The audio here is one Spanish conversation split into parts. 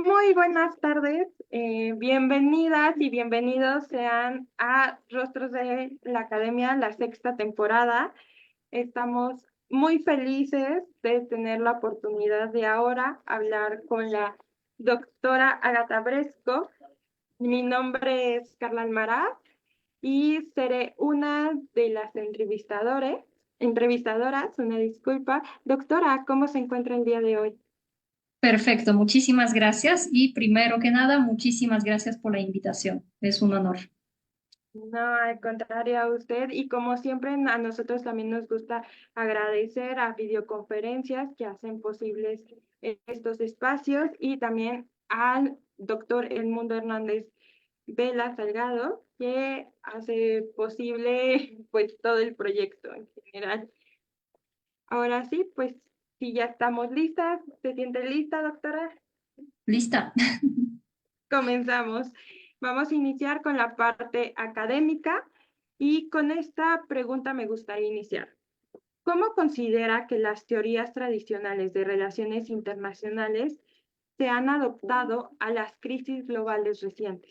Muy buenas tardes, bienvenidas y bienvenidos sean a Rostros de la Academia, la sexta temporada. Estamos muy felices de tener la oportunidad de ahora hablar con la doctora Agata Bresco. Mi nombre es Carla Almaraz y seré una de las entrevistadoras, una disculpa. Doctora, ¿cómo se encuentra el día de hoy? Perfecto, muchísimas gracias y primero que nada, muchísimas gracias por la invitación. Es un honor. No, al contrario a usted. Y como siempre, a nosotros también nos gusta agradecer a videoconferencias que hacen posibles estos espacios y también al doctor Edmundo Hernández Vela Salgado, que hace posible pues todo el proyecto en general. Ahora sí, pues si ya estamos listas, ¿se siente lista, doctora? ¿Lista? Comenzamos. Vamos a iniciar con la parte académica y con esta pregunta me gustaría iniciar. ¿Cómo considera que las teorías tradicionales de relaciones internacionales se han adoptado a las crisis globales recientes?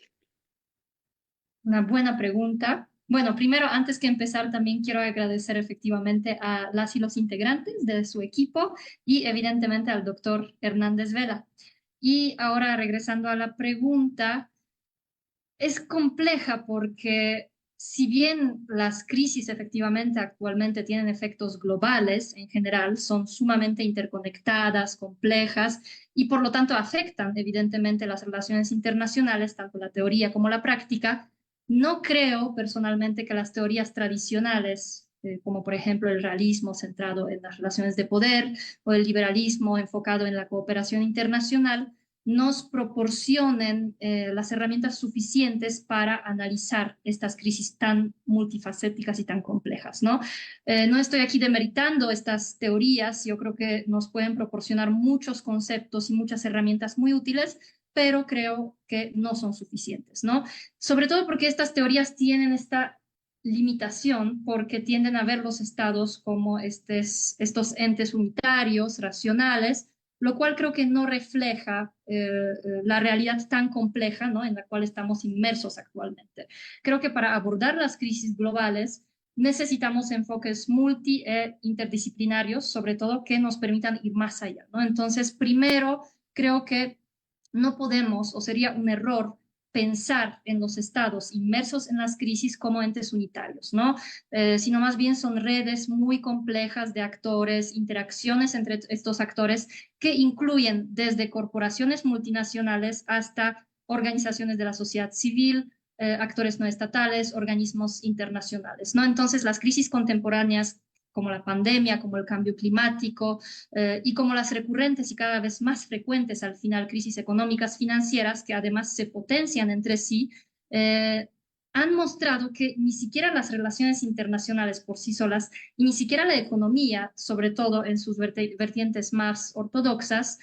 Una buena pregunta. Bueno, primero, antes que empezar, también quiero agradecer efectivamente a las y los integrantes de su equipo y evidentemente al doctor Hernández Vela. Y ahora, regresando a la pregunta, es compleja porque si bien las crisis efectivamente actualmente tienen efectos globales en general, son sumamente interconectadas, complejas y por lo tanto afectan evidentemente las relaciones internacionales, tanto la teoría como la práctica, no creo personalmente que las teorías tradicionales, como por ejemplo el realismo centrado en las relaciones de poder o el liberalismo enfocado en la cooperación internacional, nos proporcionen las herramientas suficientes para analizar estas crisis tan multifacéticas y tan complejas, ¿no? No estoy aquí demeritando estas teorías, yo creo que nos pueden proporcionar muchos conceptos y muchas herramientas muy útiles, pero creo que no son suficientes, ¿no? Sobre todo porque estas teorías tienen esta limitación porque tienden a ver los estados como estos entes unitarios, racionales, lo cual creo que no refleja la realidad tan compleja, ¿no?, en la cual estamos inmersos actualmente. Creo que para abordar las crisis globales necesitamos enfoques multi e interdisciplinarios, sobre todo que nos permitan ir más allá, ¿no? Entonces, primero, creo que no podemos, o sería un error, pensar en los estados inmersos en las crisis como entes unitarios, ¿no? Sino más bien son redes muy complejas de actores, interacciones entre estos actores que incluyen desde corporaciones multinacionales hasta organizaciones de la sociedad civil, actores no estatales, organismos internacionales, ¿no? Entonces, las crisis contemporáneas como la pandemia, como el cambio climático y como las recurrentes y cada vez más frecuentes al final crisis económicas financieras que además se potencian entre sí, eh, han mostrado que ni siquiera las relaciones internacionales por sí solas y ni siquiera la economía, sobre todo en sus vertientes más ortodoxas,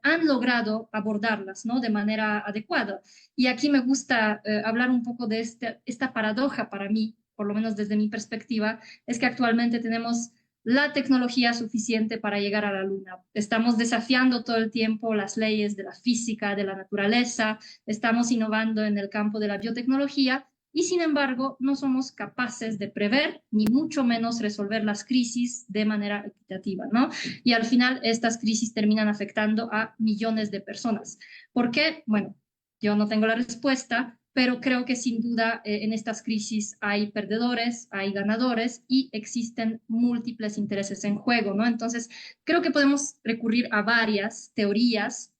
han logrado abordarlas, ¿no?, de manera adecuada. Y aquí me gusta hablar un poco de esta paradoja para mí, por lo menos desde mi perspectiva, es que actualmente tenemos la tecnología suficiente para llegar a la Luna. Estamos desafiando todo el tiempo las leyes de la física, de la naturaleza, estamos innovando en el campo de la biotecnología y sin embargo no somos capaces de prever ni mucho menos resolver las crisis de manera equitativa, ¿no? Y al final estas crisis terminan afectando a millones de personas. ¿Por qué? Bueno, yo no tengo la respuesta, pero creo que sin duda en estas crisis hay perdedores, hay ganadores y existen múltiples intereses en juego, ¿no? Entonces, creo que podemos recurrir a varias teorías,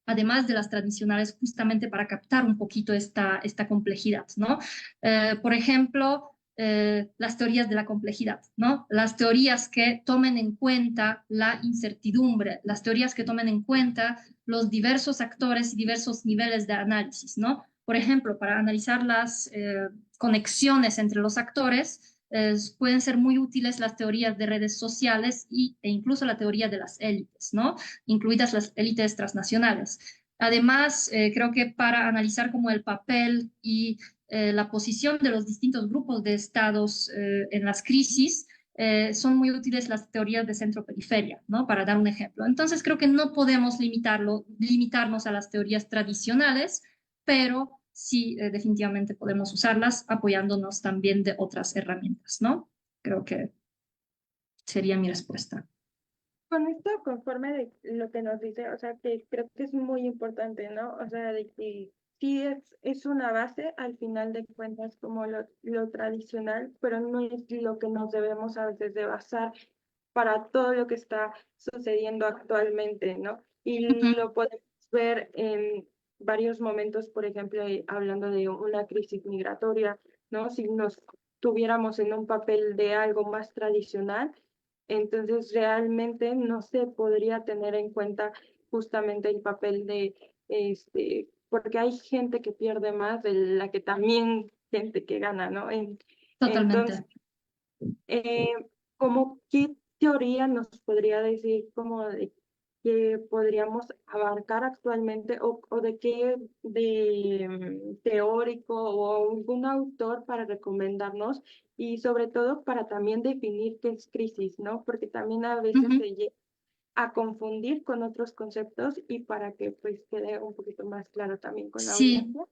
además de las tradicionales, justamente para captar un poquito esta complejidad, ¿no? Por ejemplo, las teorías de la complejidad, ¿no? Las teorías que tomen en cuenta la incertidumbre, las teorías que tomen en cuenta los diversos actores y diversos niveles de análisis, ¿no? Por ejemplo, para analizar las conexiones entre los actores, pueden ser muy útiles las teorías de redes sociales e incluso la teoría de las élites, ¿no?, incluidas las élites transnacionales. Además, creo que para analizar como el papel y la posición de los distintos grupos de estados en las crisis, son muy útiles las teorías de centro-periferia, ¿no? Para dar un ejemplo. Entonces creo que no podemos limitarnos a las teorías tradicionales, pero sí definitivamente podemos usarlas apoyándonos también de otras herramientas, ¿no? Creo que sería mi respuesta. Con esto, conforme de lo que nos dice, o sea, que creo que es muy importante, ¿no? O sea, de que sí es una base al final de cuentas como lo tradicional, pero no es lo que nos debemos a veces de basar para todo lo que está sucediendo actualmente, ¿no? Y Ujú, lo podemos ver en varios momentos, por ejemplo, hablando de una crisis migratoria, ¿no? Si nos tuviéramos en un papel de algo más tradicional, entonces realmente no se podría tener en cuenta justamente el papel de, porque hay gente que pierde más de la que también gente que gana, ¿no? Entonces, totalmente. eh, ¿cómo qué teoría nos podría decir como de que podríamos abarcar actualmente o de qué teórico o algún autor para recomendarnos y sobre todo para también definir qué es crisis, ¿no? Porque también a veces Ujú. se llega a confundir con otros conceptos y para que pues quede un poquito más claro también con la Sí, audiencia.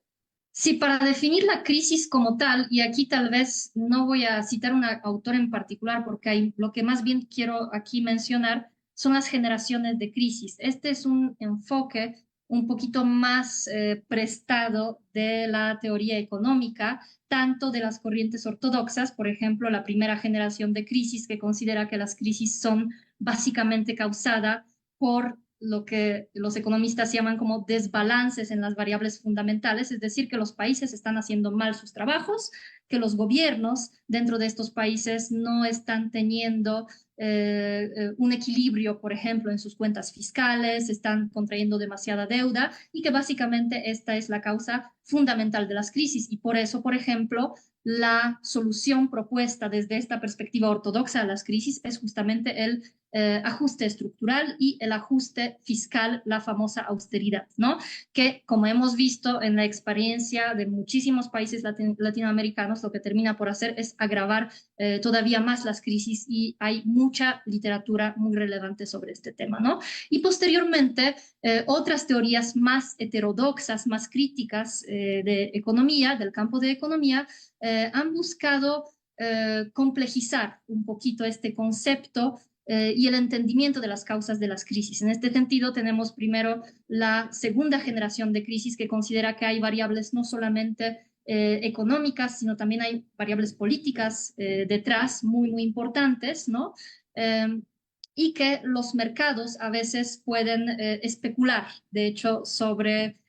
sí, para definir la crisis como tal, y aquí tal vez no voy a citar un autor en particular porque lo que más bien quiero aquí mencionar son las generaciones de crisis. Este es un enfoque un poquito más prestado de la teoría económica, tanto de las corrientes ortodoxas, por ejemplo, la primera generación de crisis que considera que las crisis son básicamente causadas por lo que los economistas llaman como desbalances en las variables fundamentales, es decir, que los países están haciendo mal sus trabajos, que los gobiernos dentro de estos países no están teniendo un equilibrio, por ejemplo, en sus cuentas fiscales, están contrayendo demasiada deuda y que básicamente esta es la causa fundamental de las crisis. Y por eso, por ejemplo, la solución propuesta desde esta perspectiva ortodoxa a las crisis es justamente el ajuste estructural y el ajuste fiscal, la famosa austeridad, ¿no? Que como hemos visto en la experiencia de muchísimos países latinoamericanos, lo que termina por hacer es agravar todavía más las crisis y hay mucha literatura muy relevante sobre este tema, ¿no? Y posteriormente, otras teorías más heterodoxas, más críticas de economía, del campo de economía, han buscado complejizar un poquito este concepto y el entendimiento de las causas de las crisis. En este sentido, tenemos primero la segunda generación de crisis que considera que hay variables no solamente económicas, sino también hay variables políticas detrás muy, muy importantes, ¿no? Y que los mercados a veces pueden especular, de hecho, sobre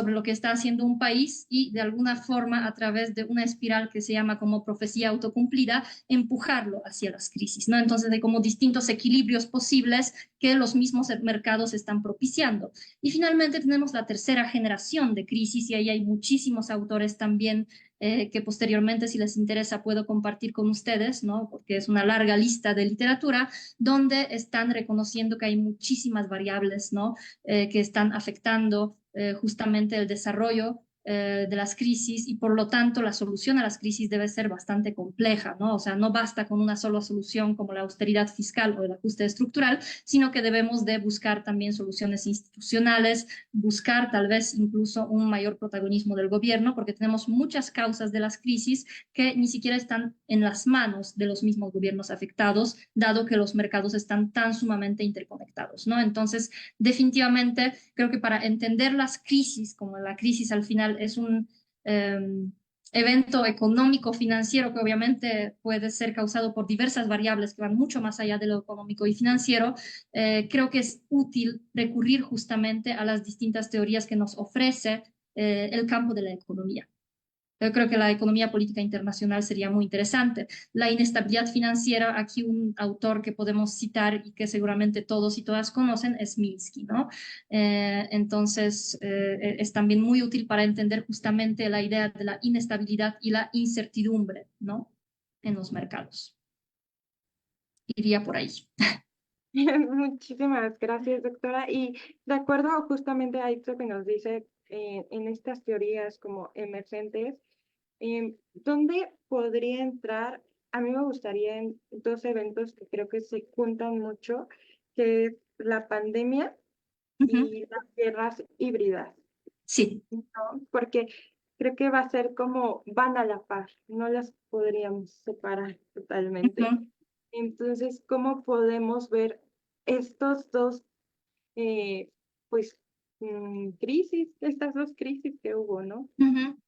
lo que está haciendo un país y de alguna forma a través de una espiral que se llama como profecía autocumplida, empujarlo hacia las crisis, ¿no? Entonces hay como distintos equilibrios posibles que los mismos mercados están propiciando. Y finalmente tenemos la tercera generación de crisis y ahí hay muchísimos autores también que posteriormente, si les interesa, puedo compartir con ustedes, ¿no? Porque es una larga lista de literatura donde están reconociendo que hay muchísimas variables, ¿no? Que están afectando justamente el desarrollo de las crisis y por lo tanto la solución a las crisis debe ser bastante compleja, ¿no? O sea, no basta con una sola solución como la austeridad fiscal o el ajuste estructural, sino que debemos de buscar también soluciones institucionales, buscar tal vez incluso un mayor protagonismo del gobierno, porque tenemos muchas causas de las crisis que ni siquiera están en las manos de los mismos gobiernos afectados, dado que los mercados están tan sumamente interconectados, ¿no? Entonces, definitivamente, creo que para entender las crisis, como la crisis al final es un evento económico financiero que obviamente puede ser causado por diversas variables que van mucho más allá de lo económico y financiero, creo que es útil recurrir justamente a las distintas teorías que nos ofrece el campo de la economía. Yo creo que la economía política internacional sería muy interesante. La inestabilidad financiera, aquí un autor que podemos citar y que seguramente todos y todas conocen es Minsky, ¿no? Entonces, es también muy útil para entender justamente la idea de la inestabilidad y la incertidumbre, ¿no? En los mercados. Iría por ahí. Muchísimas gracias, doctora. Y de acuerdo justamente a esto que nos dice en estas teorías como emergentes, ¿dónde podría entrar a mí me gustaría en dos eventos que creo que se juntan mucho, que es la pandemia Ujú. y las guerras híbridas, Sí. ¿no? Porque creo que va a ser como van a la par, no las podríamos separar totalmente. Ujú. Entonces, ¿cómo podemos ver estos dos, eh, pues, crisis, estas dos crisis que hubo, ¿no? Ujú.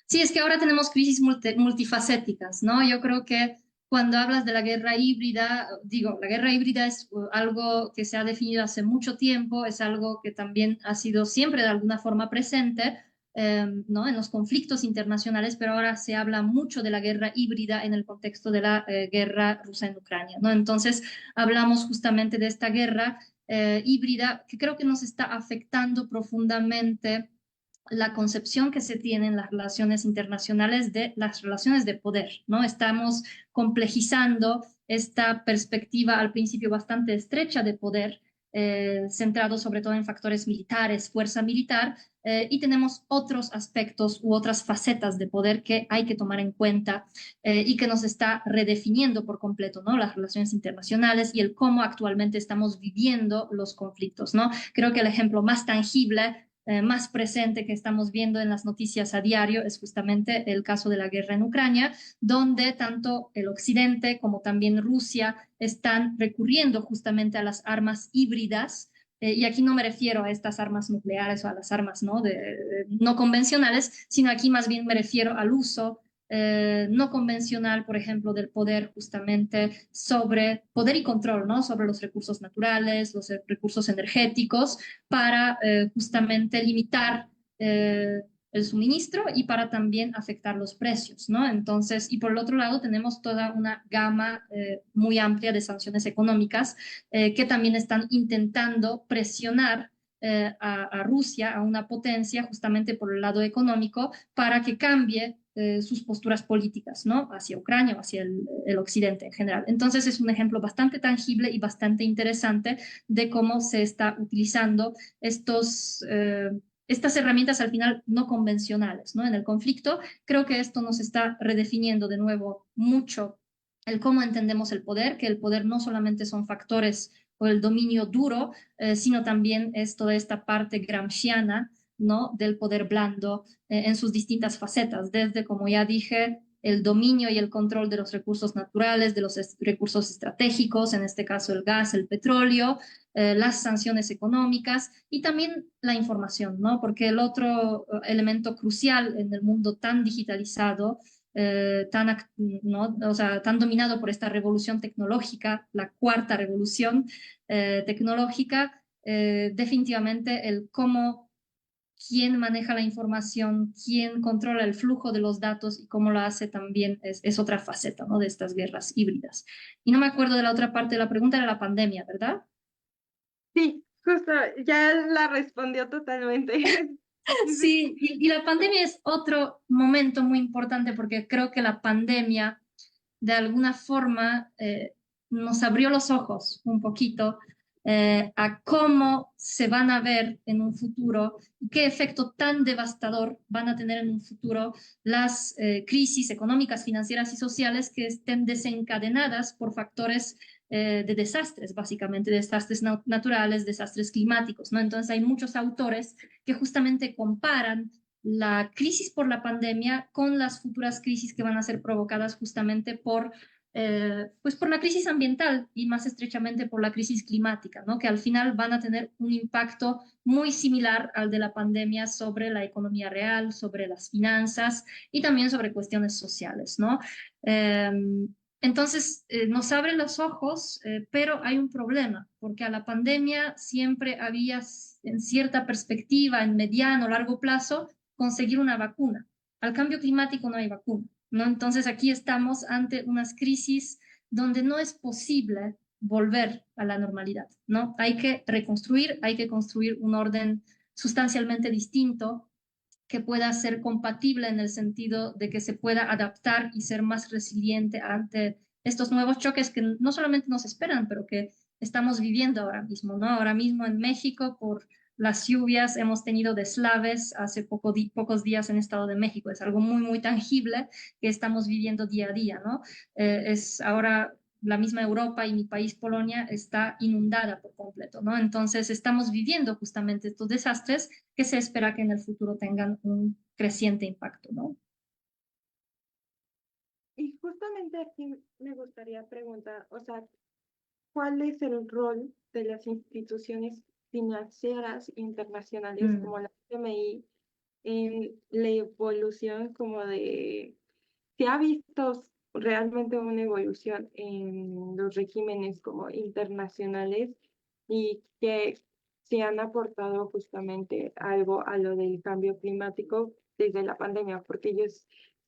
Sí, es que ahora tenemos crisis multifacéticas, ¿no? Yo creo que cuando hablas de la guerra híbrida, digo, la guerra híbrida es algo que se ha definido hace mucho tiempo, es algo que también ha sido siempre de alguna forma presente, ¿no? En los conflictos internacionales, pero ahora se habla mucho de la guerra híbrida en el contexto de la guerra rusa en Ucrania, ¿no? Entonces, hablamos justamente de esta guerra híbrida que creo que nos está afectando profundamente la concepción que se tiene en las relaciones internacionales de las relaciones de poder, ¿no? Estamos complejizando esta perspectiva al principio bastante estrecha de poder, centrado sobre todo en factores militares, fuerza militar, y tenemos otros aspectos u otras facetas de poder que hay que tomar en cuenta y que nos está redefiniendo por completo, ¿no? Las relaciones internacionales y el cómo actualmente estamos viviendo los conflictos, ¿no? Creo que el ejemplo más tangible más presente que estamos viendo en las noticias a diario es justamente el caso de la guerra en Ucrania, donde tanto el Occidente como también Rusia están recurriendo justamente a las armas híbridas. Y aquí no me refiero a estas armas nucleares o a las armas no convencionales, sino aquí más bien me refiero al uso no convencional, por ejemplo, del poder justamente sobre poder y control, ¿no? Sobre los recursos naturales, los recursos energéticos, para justamente limitar el suministro y para también afectar los precios, ¿no? Entonces, y por el otro lado tenemos toda una gama muy amplia de sanciones económicas que también están intentando presionar a Rusia, a una potencia, justamente por el lado económico, para que cambie sus posturas políticas, ¿no? Hacia Ucrania o hacia el occidente en general. Entonces es un ejemplo bastante tangible y bastante interesante de cómo se está utilizando estas herramientas al final no convencionales, ¿no? En el conflicto, creo que esto nos está redefiniendo de nuevo mucho el cómo entendemos el poder, que el poder no solamente son factores o el dominio duro, sino también es toda esta parte gramsciana, ¿no? Del poder blando en sus distintas facetas, desde, como ya dije, el dominio y el control de los recursos naturales, de los recursos estratégicos, en este caso el gas, el petróleo, las sanciones económicas y también la información, ¿no? Porque el otro elemento crucial en el mundo tan digitalizado, ¿no? O sea, tan dominado por esta revolución tecnológica, la cuarta revolución tecnológica, definitivamente el cómo quién maneja la información, quién controla el flujo de los datos y cómo lo hace también es otra faceta, ¿no? De estas guerras híbridas. Y no me acuerdo de la otra parte de la pregunta, era la pandemia, ¿verdad? Sí, justo, ya la respondió totalmente. Sí, sí, Sí, y la pandemia es otro momento muy importante porque creo que la pandemia de alguna forma nos abrió los ojos un poquito a cómo se van a ver en un futuro y qué efecto tan devastador van a tener en un futuro las crisis económicas, financieras y sociales que estén desencadenadas por factores de desastres, básicamente desastres naturales, desastres climáticos, ¿no? Entonces hay muchos autores que justamente comparan la crisis por la pandemia con las futuras crisis que van a ser provocadas justamente pues por la crisis ambiental y más estrechamente por la crisis climática, ¿no? Que al final van a tener un impacto muy similar al de la pandemia sobre la economía real, sobre las finanzas y también sobre cuestiones sociales, ¿no? Eh, entonces, nos abren los ojos, pero hay un problema, porque a la pandemia siempre había, en cierta perspectiva, en mediano o largo plazo, conseguir una vacuna. Al cambio climático no hay vacuna, ¿no? Entonces aquí estamos ante unas crisis donde no es posible volver a la normalidad, ¿no? Hay que reconstruir, hay que construir un orden sustancialmente distinto que pueda ser compatible en el sentido de que se pueda adaptar y ser más resiliente ante estos nuevos choques que no solamente nos esperan, pero que estamos viviendo ahora mismo, ¿no? Ahora mismo en México, por las lluvias, hemos tenido deslaves hace pocos días en Estado de México. Es algo muy, muy tangible que estamos viviendo día a día, ¿no? Es ahora la misma Europa y mi país, Polonia, está inundada por completo, ¿no? Entonces estamos viviendo justamente estos desastres que se espera que en el futuro tengan un creciente impacto, ¿no? Y justamente aquí me gustaría preguntar, o sea, ¿cuál es el rol de las instituciones financieras internacionales Mm. como la FMI en la evolución como de, se ha visto realmente una evolución en los regímenes como internacionales y que se han aportado justamente algo a lo del cambio climático desde la pandemia, porque yo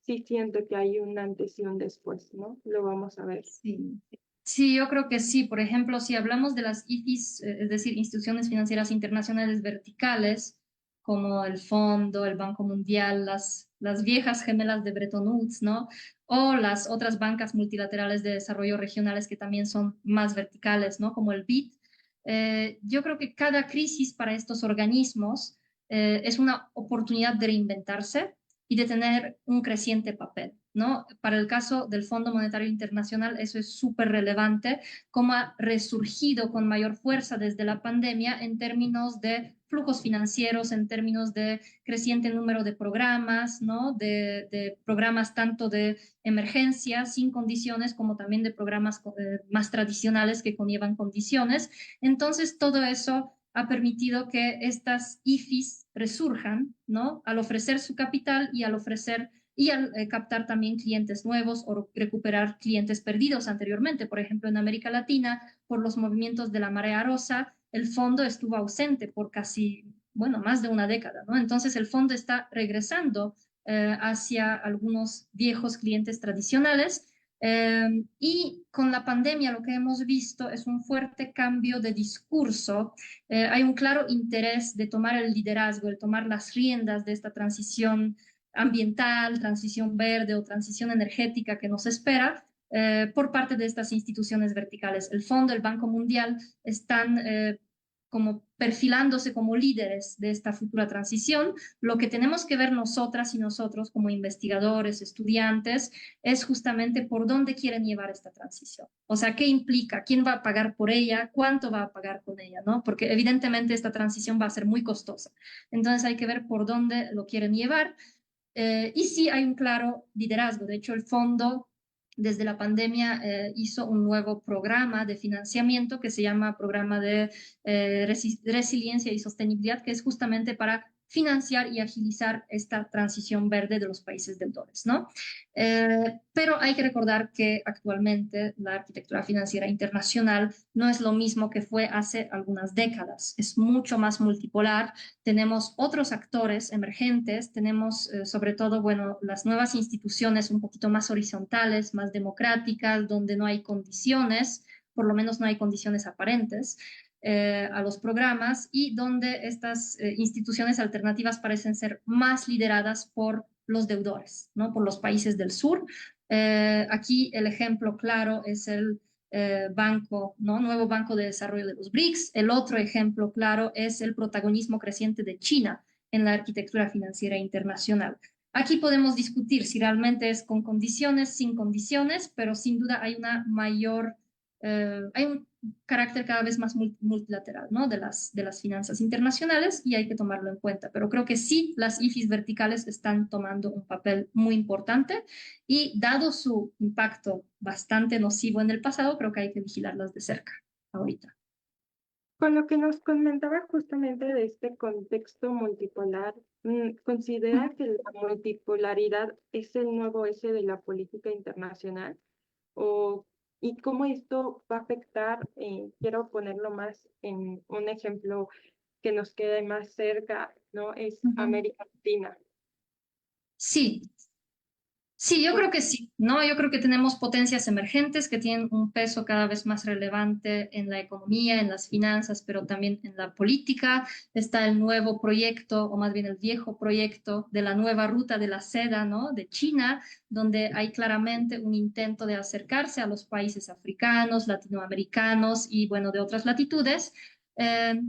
sí siento que hay un antes y un después, ¿no? Lo vamos a ver. Sí. Sí, yo creo que sí. Por ejemplo, si hablamos de las IFIs, es decir, instituciones financieras internacionales verticales, como el Fondo, el Banco Mundial, las viejas gemelas de Bretton Woods, ¿no? O las otras bancas multilaterales de desarrollo regionales que también son más verticales, ¿no? Como el BID. Yo creo que cada crisis para estos organismos es una oportunidad de reinventarse y de tener un creciente papel, ¿no? Para el caso del Fondo Monetario Internacional, eso es súper relevante, cómo ha resurgido con mayor fuerza desde la pandemia en términos de flujos financieros, en términos de creciente número de programas, ¿no? De programas tanto de emergencia sin condiciones como también de programas más tradicionales que conllevan condiciones. Entonces, todo eso ha permitido que estas IFIs resurjan, ¿no? Al ofrecer su capital y al ofrecer y al captar también clientes nuevos o recuperar clientes perdidos anteriormente. Por ejemplo, en América Latina, por los movimientos de la marea rosa, el fondo estuvo ausente por casi, bueno, más de una década, ¿no? Entonces el fondo está regresando hacia algunos viejos clientes tradicionales y con la pandemia lo que hemos visto es un fuerte cambio de discurso. Hay un claro interés de tomar el liderazgo, de tomar las riendas de esta transición ambiental, transición verde o transición energética que nos espera por parte de estas instituciones verticales. El Fondo, el Banco Mundial están como perfilándose como líderes de esta futura transición. Lo que tenemos que ver nosotras y nosotros como investigadores, estudiantes, es justamente por dónde quieren llevar esta transición. O sea, qué implica, quién va a pagar por ella, cuánto va a pagar con ella, ¿no? Porque evidentemente esta transición va a ser muy costosa. Entonces hay que ver por dónde lo quieren llevar. Y sí hay un claro liderazgo. De hecho, el fondo desde la pandemia hizo un nuevo programa de financiamiento que se llama Programa de Resiliencia y Sostenibilidad, que es justamente para financiar y agilizar esta transición verde de los países deudores, ¿no? Pero hay que recordar que actualmente la arquitectura financiera internacional no es lo mismo que fue hace algunas décadas, es mucho más multipolar, tenemos otros actores emergentes, tenemos sobre todo, bueno, las nuevas instituciones un poquito más horizontales, más democráticas, donde no hay condiciones, por lo menos no hay condiciones aparentes a los programas y donde estas instituciones alternativas parecen ser más lideradas por los deudores, ¿no? Por los países del sur. Aquí el ejemplo claro es el banco, ¿no? Nuevo Banco de Desarrollo de los BRICS. El otro ejemplo claro es el protagonismo creciente de China en la arquitectura financiera internacional. Aquí podemos discutir si realmente es con condiciones, sin condiciones, pero sin duda hay una mayor, hay un carácter cada vez más multilateral, ¿no? De las finanzas internacionales y hay que tomarlo en cuenta. Pero creo que sí, las IFIs verticales están tomando un papel muy importante y dado su impacto bastante nocivo en el pasado, creo que hay que vigilarlas de cerca ahorita. Con lo que nos comentaba justamente de este contexto multipolar, ¿considera que la multipolaridad es el nuevo eje de la política internacional? O, ¿y cómo esto va a afectar? Quiero ponerlo más en un ejemplo que nos quede más cerca, ¿no? Es Ujú. América Latina. Sí, sí, yo creo que sí, ¿no? Yo creo que tenemos potencias emergentes que tienen un peso cada vez más relevante en la economía, en las finanzas, pero también en la política. Está el nuevo proyecto, o más bien el viejo proyecto de la nueva ruta de la seda, ¿no? De China, donde hay claramente un intento de acercarse a los países africanos, latinoamericanos y, bueno, de otras latitudes. Eh,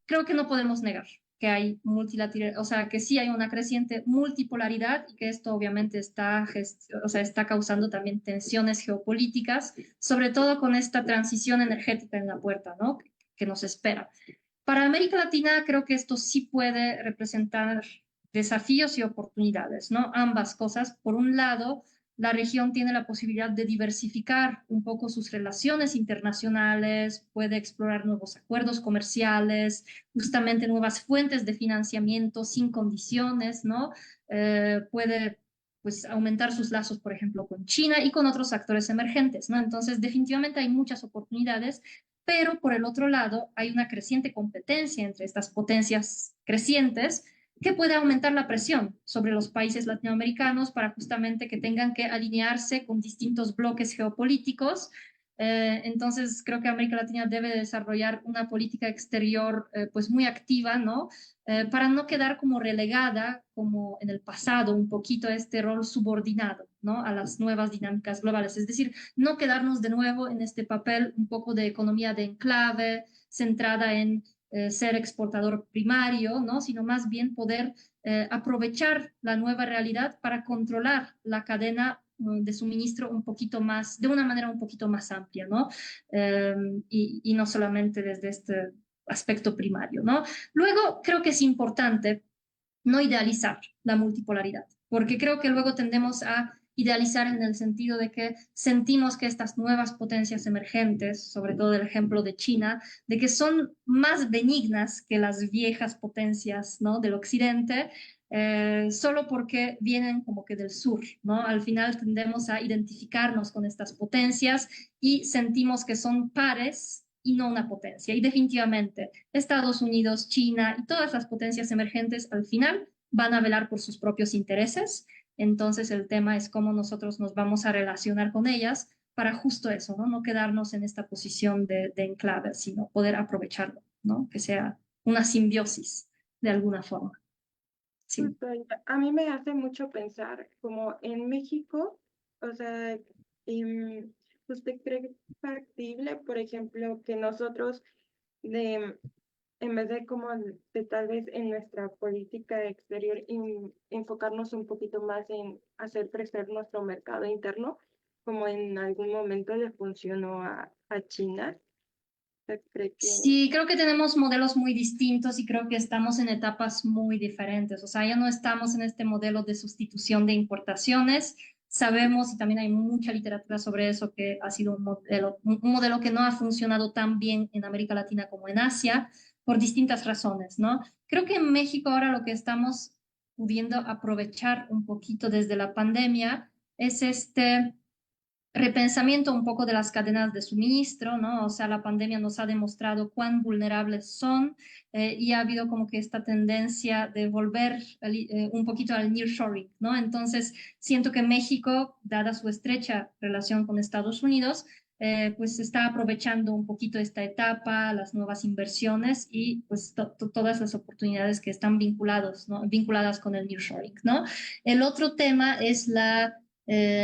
creo que no podemos negar que hay o sea, que sí hay una creciente multipolaridad y que esto obviamente o sea, está causando también tensiones geopolíticas, sobre todo con esta transición energética en la puerta, ¿no? Que nos espera. Para América Latina creo que esto sí puede representar desafíos y oportunidades, ¿no? Ambas cosas. Por un lado, la región tiene la posibilidad de diversificar un poco sus relaciones internacionales, puede explorar nuevos acuerdos comerciales, justamente nuevas fuentes de financiamiento sin condiciones, ¿no? Puede pues aumentar sus lazos, por ejemplo, con China y con otros actores emergentes, ¿no? Entonces, definitivamente hay muchas oportunidades, pero por el otro lado hay una creciente competencia entre estas potencias crecientes que puede aumentar la presión sobre los países latinoamericanos para justamente que tengan que alinearse con distintos bloques geopolíticos. Entonces, creo que América Latina debe desarrollar una política exterior pues muy activa, ¿no? Para no quedar como relegada, como en el pasado, un poquito a este rol subordinado, ¿no? A las nuevas dinámicas globales. Es decir, no quedarnos de nuevo en este papel un poco de economía de enclave, centrada en ser exportador primario, ¿no? Sino más bien poder aprovechar la nueva realidad para controlar la cadena de suministro un poquito más, de una manera un poquito más amplia, ¿no? Y no solamente desde este aspecto primario, ¿no? Luego, creo que es importante no idealizar la multipolaridad, porque creo que luego tendemos a idealizar en el sentido de que sentimos que estas nuevas potencias emergentes, sobre todo el ejemplo de China, de que son más benignas que las viejas potencias, ¿no? Del occidente, solo porque vienen como que del sur, ¿no? Al final tendemos a identificarnos con estas potencias y sentimos que son pares y no una potencia. Y definitivamente Estados Unidos, China y todas las potencias emergentes al final van a velar por sus propios intereses. Entonces el tema es cómo nosotros nos vamos a relacionar con ellas para justo eso, ¿no? No quedarnos en esta posición de enclave, sino poder aprovecharlo, ¿no? Que sea una simbiosis de alguna forma. Sí. Justo, a mí me hace mucho pensar como en México, o sea, ¿usted cree factible, por ejemplo, que nosotros de, en vez de como de tal vez en nuestra política exterior enfocarnos un poquito más en hacer crecer nuestro mercado interno, como en algún momento le funcionó a China? ¿Usted cree que Sí, creo que tenemos modelos muy distintos y creo que estamos en etapas muy diferentes. O sea, ya no estamos en este modelo de sustitución de importaciones. Sabemos, y también hay mucha literatura sobre eso, que ha sido un modelo que no ha funcionado tan bien en América Latina como en Asia, por distintas razones, ¿no? Creo que en México ahora lo que estamos pudiendo aprovechar un poquito desde la pandemia es este repensamiento un poco de las cadenas de suministro, ¿no? O sea, la pandemia nos ha demostrado cuán vulnerables son y ha habido como que esta tendencia de volver un poquito al nearshoring, ¿no? Entonces, siento que México, dada su estrecha relación con Estados Unidos, pues está aprovechando un poquito esta etapa, las nuevas inversiones y pues todas las oportunidades que están ¿no? Vinculadas con el nearshoring, ¿no? El otro tema es la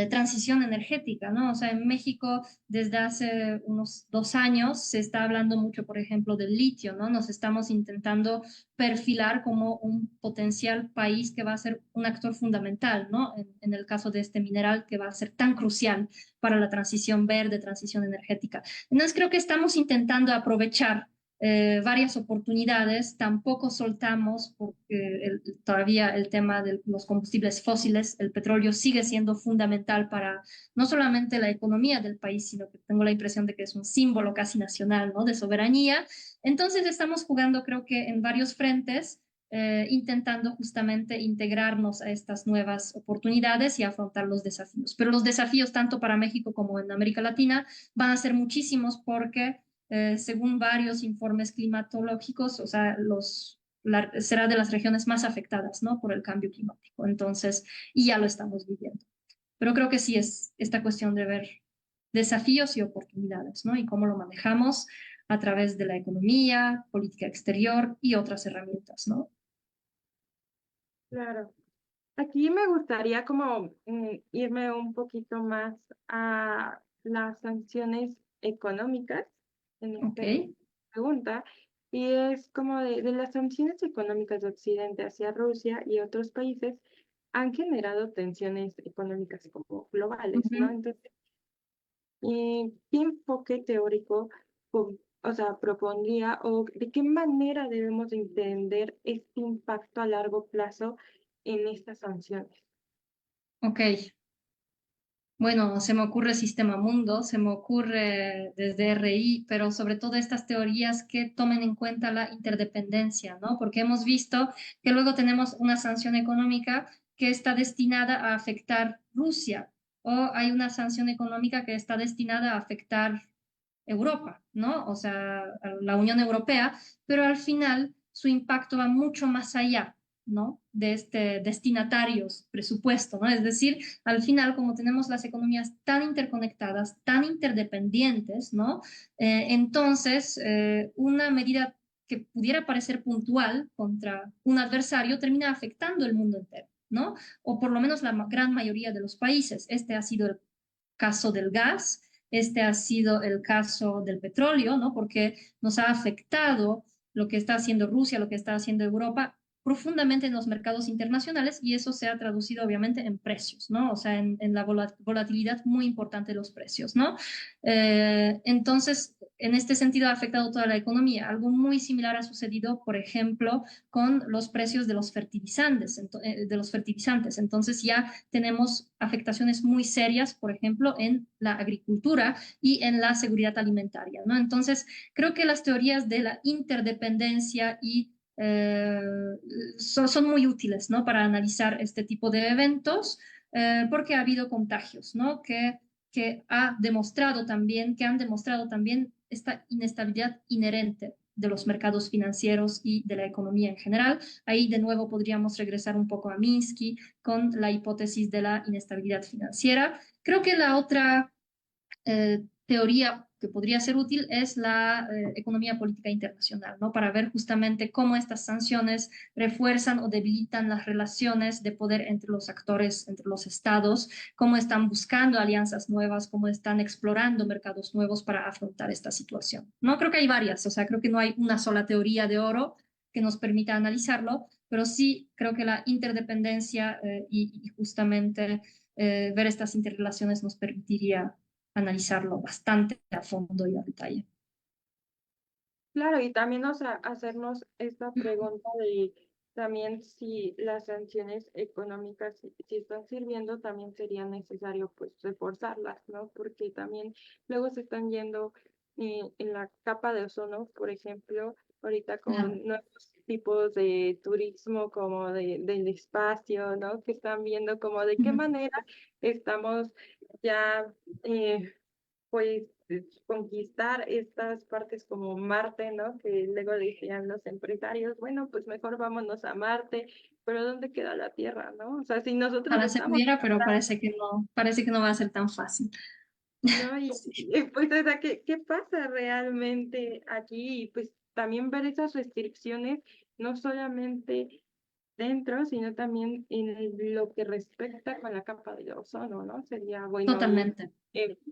transición energética, ¿no? O sea, en México desde hace unos 2 años se está hablando mucho, por ejemplo, del litio, ¿no? Nos estamos intentando perfilar como un potencial país que va a ser un actor fundamental, ¿no? En el caso de este mineral que va a ser tan crucial para la transición verde, transición energética. Entonces creo que estamos intentando aprovechar varias oportunidades, tampoco soltamos porque todavía el tema de los combustibles fósiles, el petróleo sigue siendo fundamental para no solamente la economía del país, sino que tengo la impresión de que es un símbolo casi nacional, ¿no? De soberanía. Entonces estamos jugando creo que en varios frentes. Intentando justamente integrarnos a estas nuevas oportunidades y afrontar los desafíos. Pero los desafíos, tanto para México como en América Latina, van a ser muchísimos porque según varios informes climatológicos, o sea, será de las regiones más afectadas, ¿no? Por el cambio climático. Entonces, y ya lo estamos viviendo. Pero creo que sí es esta cuestión de ver desafíos y oportunidades, ¿no? Y cómo lo manejamos a través de la economía, política exterior y otras herramientas, ¿no? claro? Aquí me gustaría como irme un poquito más a las sanciones económicas en Ok, esta pregunta. y es como de las sanciones económicas de Occidente hacia Rusia y otros países han generado tensiones económicas como globales, ¿no? Ujú. Entonces, ¿qué enfoque teórico, o sea, propondría o de qué manera debemos de entender este impacto a largo plazo en estas sanciones? Ok, bueno, se me ocurre Sistema Mundo, se me ocurre desde RI, pero sobre todo estas teorías que tomen en cuenta la interdependencia, ¿no? Porque hemos visto que luego tenemos una sanción económica que está destinada a afectar Rusia o hay una sanción económica que está destinada a afectar Europa, ¿no? O sea, a la Unión Europea, pero al final su impacto va mucho más allá, ¿no? De este destinatarios, presupuesto, ¿no? Es decir, al final, como tenemos las economías tan interconectadas, tan interdependientes, ¿no? Entonces, una medida que pudiera parecer puntual contra un adversario termina afectando el mundo entero, ¿no? O por lo menos la gran mayoría de los países. Este ha sido el caso del gas, este ha sido el caso del petróleo, ¿no? Porque nos ha afectado lo que está haciendo Rusia, lo que está haciendo Europa profundamente en los mercados internacionales y eso se ha traducido obviamente en precios, ¿no? O sea, en la volatilidad muy importante de los precios, ¿no? Entonces, en este sentido ha afectado toda la economía. Algo muy similar ha sucedido, por ejemplo, con los precios de los fertilizantes. Entonces ya tenemos afectaciones muy serias, por ejemplo, en la agricultura y en la seguridad alimentaria, ¿no? Entonces, creo que las teorías de la interdependencia y son muy útiles, ¿no? Para analizar este tipo de eventos, porque ha habido contagios, ¿no? Que que han demostrado también esta inestabilidad inherente de los mercados financieros y de la economía en general. Ahí de nuevo podríamos regresar un poco a Minsky con la hipótesis de la inestabilidad financiera. Creo que la otra teoría que podría ser útil es la economía política internacional, ¿no? Para ver justamente cómo estas sanciones refuerzan o debilitan las relaciones de poder entre los actores, entre los estados, cómo están buscando alianzas nuevas, cómo están explorando mercados nuevos para afrontar esta situación. No creo que hay varias, o sea, creo que no hay una sola teoría de oro que nos permita analizarlo, pero sí creo que la interdependencia y justamente ver estas interrelaciones nos permitiría analizarlo bastante a fondo y a detalle. Claro, y también, o sea, hacernos esta pregunta de también si las sanciones económicas, si están sirviendo, también sería necesario pues reforzarlas, ¿no? Porque también luego se están yendo en la capa de ozono, por ejemplo, ahorita Claro. con nuevos tipos de turismo como del espacio, ¿no? Que están viendo como de qué Ujú. manera estamos ya pues conquistar estas partes como Marte, ¿no? Que luego decían los empresarios, bueno, pues mejor vámonos a Marte, pero ¿dónde queda la Tierra, no? O sea, si nosotros Ojalá se estamos, pudiera, pero parece que no va a ser tan fácil. ¿no? Sí. Pues, o sea, ¿qué pasa realmente aquí? Y pues también ver esas restricciones, no solamente dentro, sino también en lo que respecta con la capa de ozono, ¿no? Sería bueno ir Totalmente.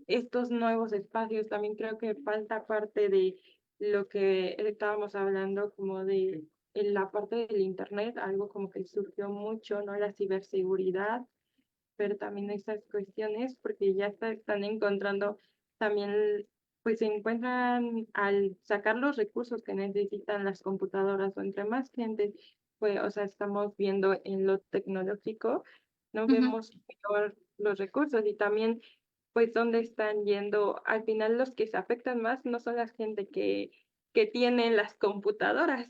estos nuevos espacios. También creo que falta parte de lo que estábamos hablando, como de en la parte del internet, algo como que surgió mucho, ¿no? La ciberseguridad, pero también estas cuestiones, porque ya están encontrando también, pues se encuentran al sacar los recursos que necesitan las computadoras o entre más gente, pues, o sea, estamos viendo en lo tecnológico, no Ujú. vemos mejor los recursos y también, pues, dónde están yendo. Al final los que se afectan más no son la gente que tiene las computadoras,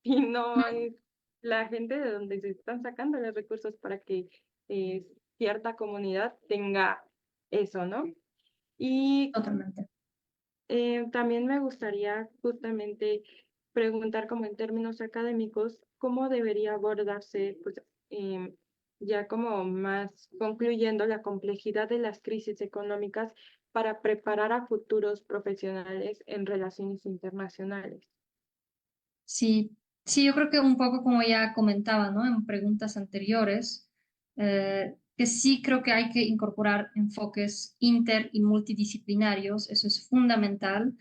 sino es la gente de donde se están sacando los recursos para que eh, cierta comunidad tenga eso, ¿no? Y Totalmente. también me gustaría justamente preguntar como en términos académicos, ¿cómo debería abordarse, pues, ya como más concluyendo la complejidad de las crisis económicas para preparar a futuros profesionales en relaciones internacionales? Sí, sí, yo creo que un poco como ya comentaba, ¿no? En preguntas anteriores, que sí creo que hay que incorporar enfoques inter y multidisciplinarios, eso es fundamental.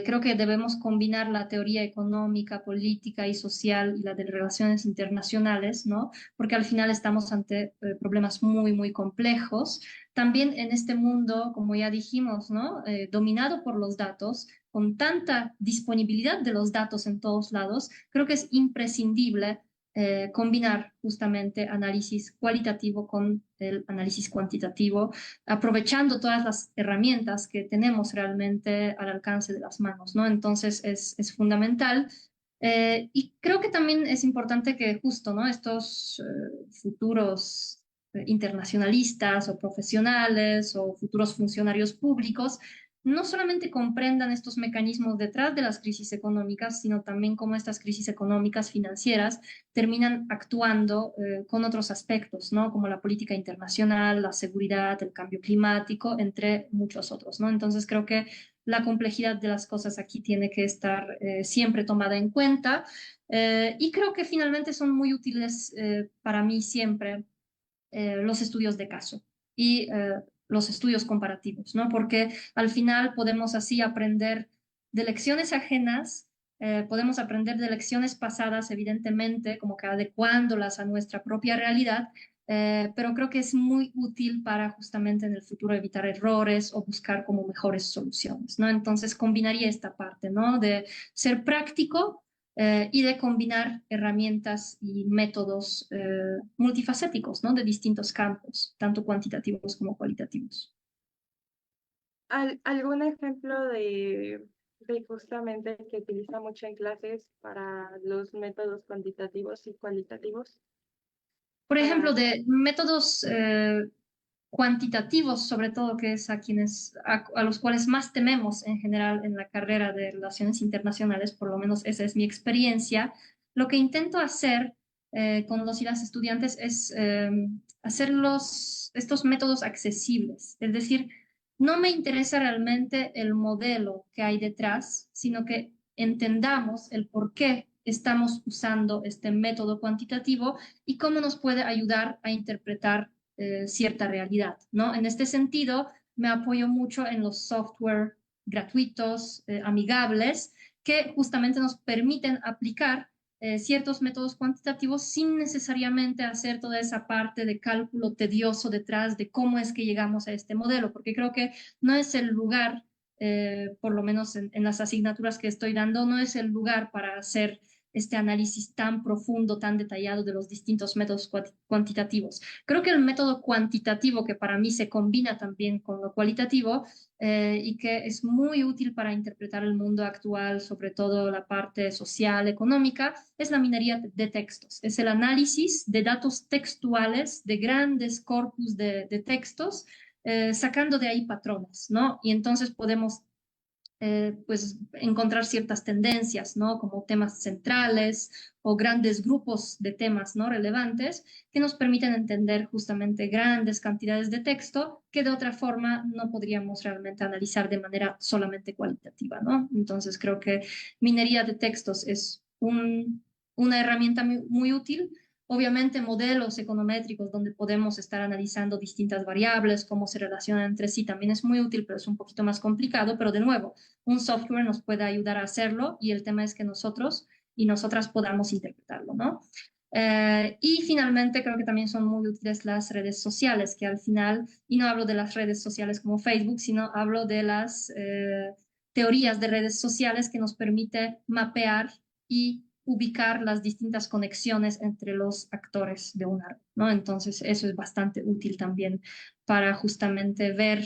Creo que debemos combinar la teoría económica, política y social y la de relaciones internacionales, ¿no? Porque al final estamos ante problemas muy, muy complejos. También en este mundo, como ya dijimos, ¿no? Dominado por los datos, con tanta disponibilidad de los datos en todos lados, creo que es imprescindible combinar justamente análisis cualitativo con el análisis cuantitativo, aprovechando todas las herramientas que tenemos realmente al alcance de las manos, ¿no? Entonces es fundamental. Y creo que también es importante que justo, ¿no? Estos futuros internacionalistas o profesionales o futuros funcionarios públicos no solamente comprendan estos mecanismos detrás de las crisis económicas, sino también cómo estas crisis económicas financieras terminan actuando con otros aspectos, ¿no? Como la política internacional, la seguridad, el cambio climático, entre muchos otros, ¿no? Entonces creo que la complejidad de las cosas aquí tiene que estar siempre tomada en cuenta y creo que finalmente son muy útiles para mí siempre los estudios de caso y los estudios comparativos, ¿no? Porque al final podemos así aprender de lecciones ajenas, podemos aprender de lecciones pasadas, evidentemente, como que adecuándolas a nuestra propia realidad, pero creo que es muy útil para justamente en el futuro evitar errores o buscar como mejores soluciones, ¿no? Entonces combinaría esta parte, ¿no? De ser práctico y de combinar herramientas y métodos multifacéticos, ¿no? De distintos campos, tanto cuantitativos como cualitativos. ¿Algún ejemplo de justamente que utiliza mucho en clases para los métodos cuantitativos y cualitativos? Por ejemplo, Para, de métodos cuantitativos, sobre todo, que es a quienes, a los cuales más tememos en general en la carrera de relaciones internacionales, por lo menos esa es mi experiencia. Lo que intento hacer con los y las estudiantes es hacer estos métodos accesibles, es decir, no me interesa realmente el modelo que hay detrás, sino que entendamos el por qué estamos usando este método cuantitativo y cómo nos puede ayudar a interpretar cierta realidad, ¿no? En este sentido, me apoyo mucho en los software gratuitos, amigables, que justamente nos permiten aplicar ciertos métodos cuantitativos sin necesariamente hacer toda esa parte de cálculo tedioso detrás de cómo es que llegamos a este modelo, porque creo que no es el lugar, por lo menos en las asignaturas que estoy dando, no es el lugar para hacer este análisis tan profundo, tan detallado de los distintos métodos cuantitativos. Creo que el método cuantitativo, que para mí se combina también con lo cualitativo y que es muy útil para interpretar el mundo actual, sobre todo la parte social, económica, es la minería de textos. Es el análisis de datos textuales, de grandes corpus de textos, sacando de ahí patrones, ¿no? Y entonces podemos pues encontrar ciertas tendencias, ¿no? Como temas centrales o grandes grupos de temas, ¿no? Relevantes que nos permiten entender justamente grandes cantidades de texto que de otra forma no podríamos realmente analizar de manera solamente cualitativa, ¿no? Entonces creo que minería de textos es una herramienta muy útil. Obviamente, modelos econométricos donde podemos estar analizando distintas variables, cómo se relacionan entre sí, también es muy útil, pero es un poquito más complicado. Pero de nuevo, un software nos puede ayudar a hacerlo y el tema es que nosotros y nosotras podamos interpretarlo, ¿no? Y finalmente creo que también son muy útiles las redes sociales, que al final, y no hablo de las redes sociales como Facebook, sino hablo de las teorías de redes sociales que nos permite mapear y ubicar las distintas conexiones entre los actores de un árbol, ¿no? Entonces, eso es bastante útil también para justamente ver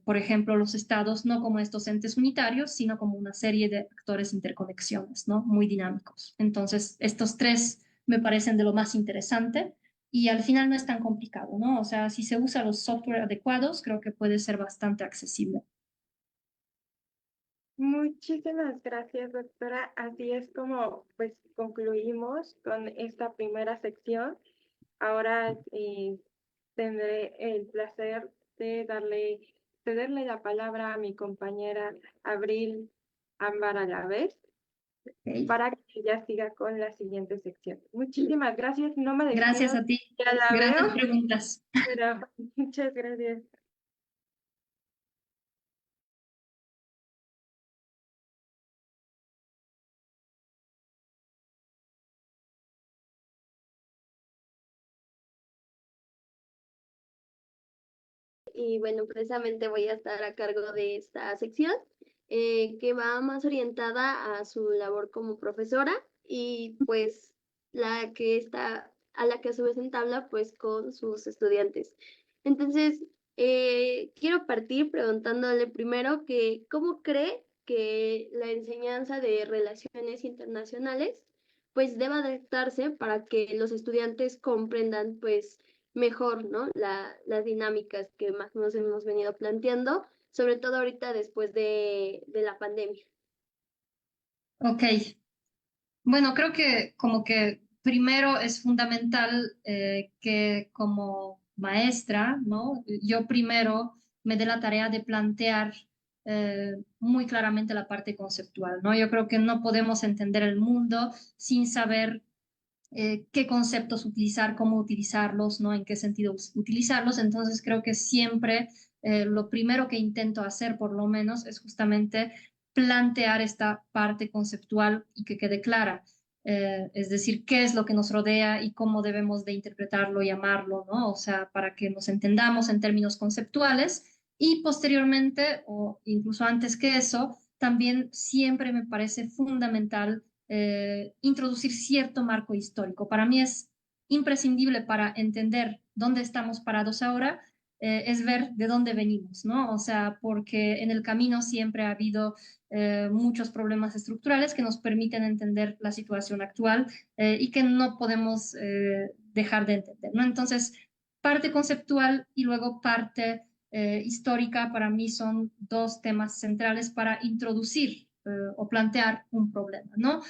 por ejemplo, los estados no como estos entes unitarios, sino como una serie de actores interconexiones, ¿no? Muy dinámicos. Entonces, estos tres me parecen de lo más interesante y al final no es tan complicado, ¿no? O sea, si se usa los software adecuados, creo que puede ser bastante accesible. muchísimas gracias, doctora. Así es como pues concluimos con esta primera sección. Ahora tendré el placer de cederle la palabra a mi compañera Abril Ámbar a la vez ¿Ok? para que ella siga con la siguiente sección. Muchísimas gracias. No me Gracias despido, a ti. ya la Grandes veo, preguntas. pero muchas gracias. y bueno, precisamente voy a estar a cargo de esta sección que va más orientada a su labor como profesora y pues a la que a su vez entabla pues con sus estudiantes. Entonces, quiero partir preguntándole primero que cómo cree que la enseñanza de relaciones internacionales pues deba adaptarse para que los estudiantes comprendan pues mejor, ¿no? Las dinámicas que más nos hemos venido planteando, sobre todo ahorita después de la pandemia. Ok, bueno, creo que como que primero es fundamental que como maestra, ¿no? Yo primero me dé la tarea de plantear muy claramente la parte conceptual, ¿no? Yo creo que no podemos entender el mundo sin saber qué conceptos utilizar, cómo utilizarlos, ¿no? En qué sentido utilizarlos. Entonces creo que siempre lo primero que intento hacer, por lo menos, es justamente plantear esta parte conceptual y que quede clara. Es decir, qué es lo que nos rodea y cómo debemos de interpretarlo y amarlo, ¿no? O sea, para que nos entendamos en términos conceptuales y posteriormente, o incluso antes que eso, también siempre me parece fundamental introducir cierto marco histórico. Para mí es imprescindible para entender dónde estamos parados ahora, es ver de dónde venimos, ¿no? O sea, porque en el camino siempre ha habido muchos problemas estructurales que nos permiten entender la situación actual y que no podemos dejar de entender, ¿no? Entonces, parte conceptual y luego parte histórica para mí son dos temas centrales para introducir o plantear un problema, ¿no?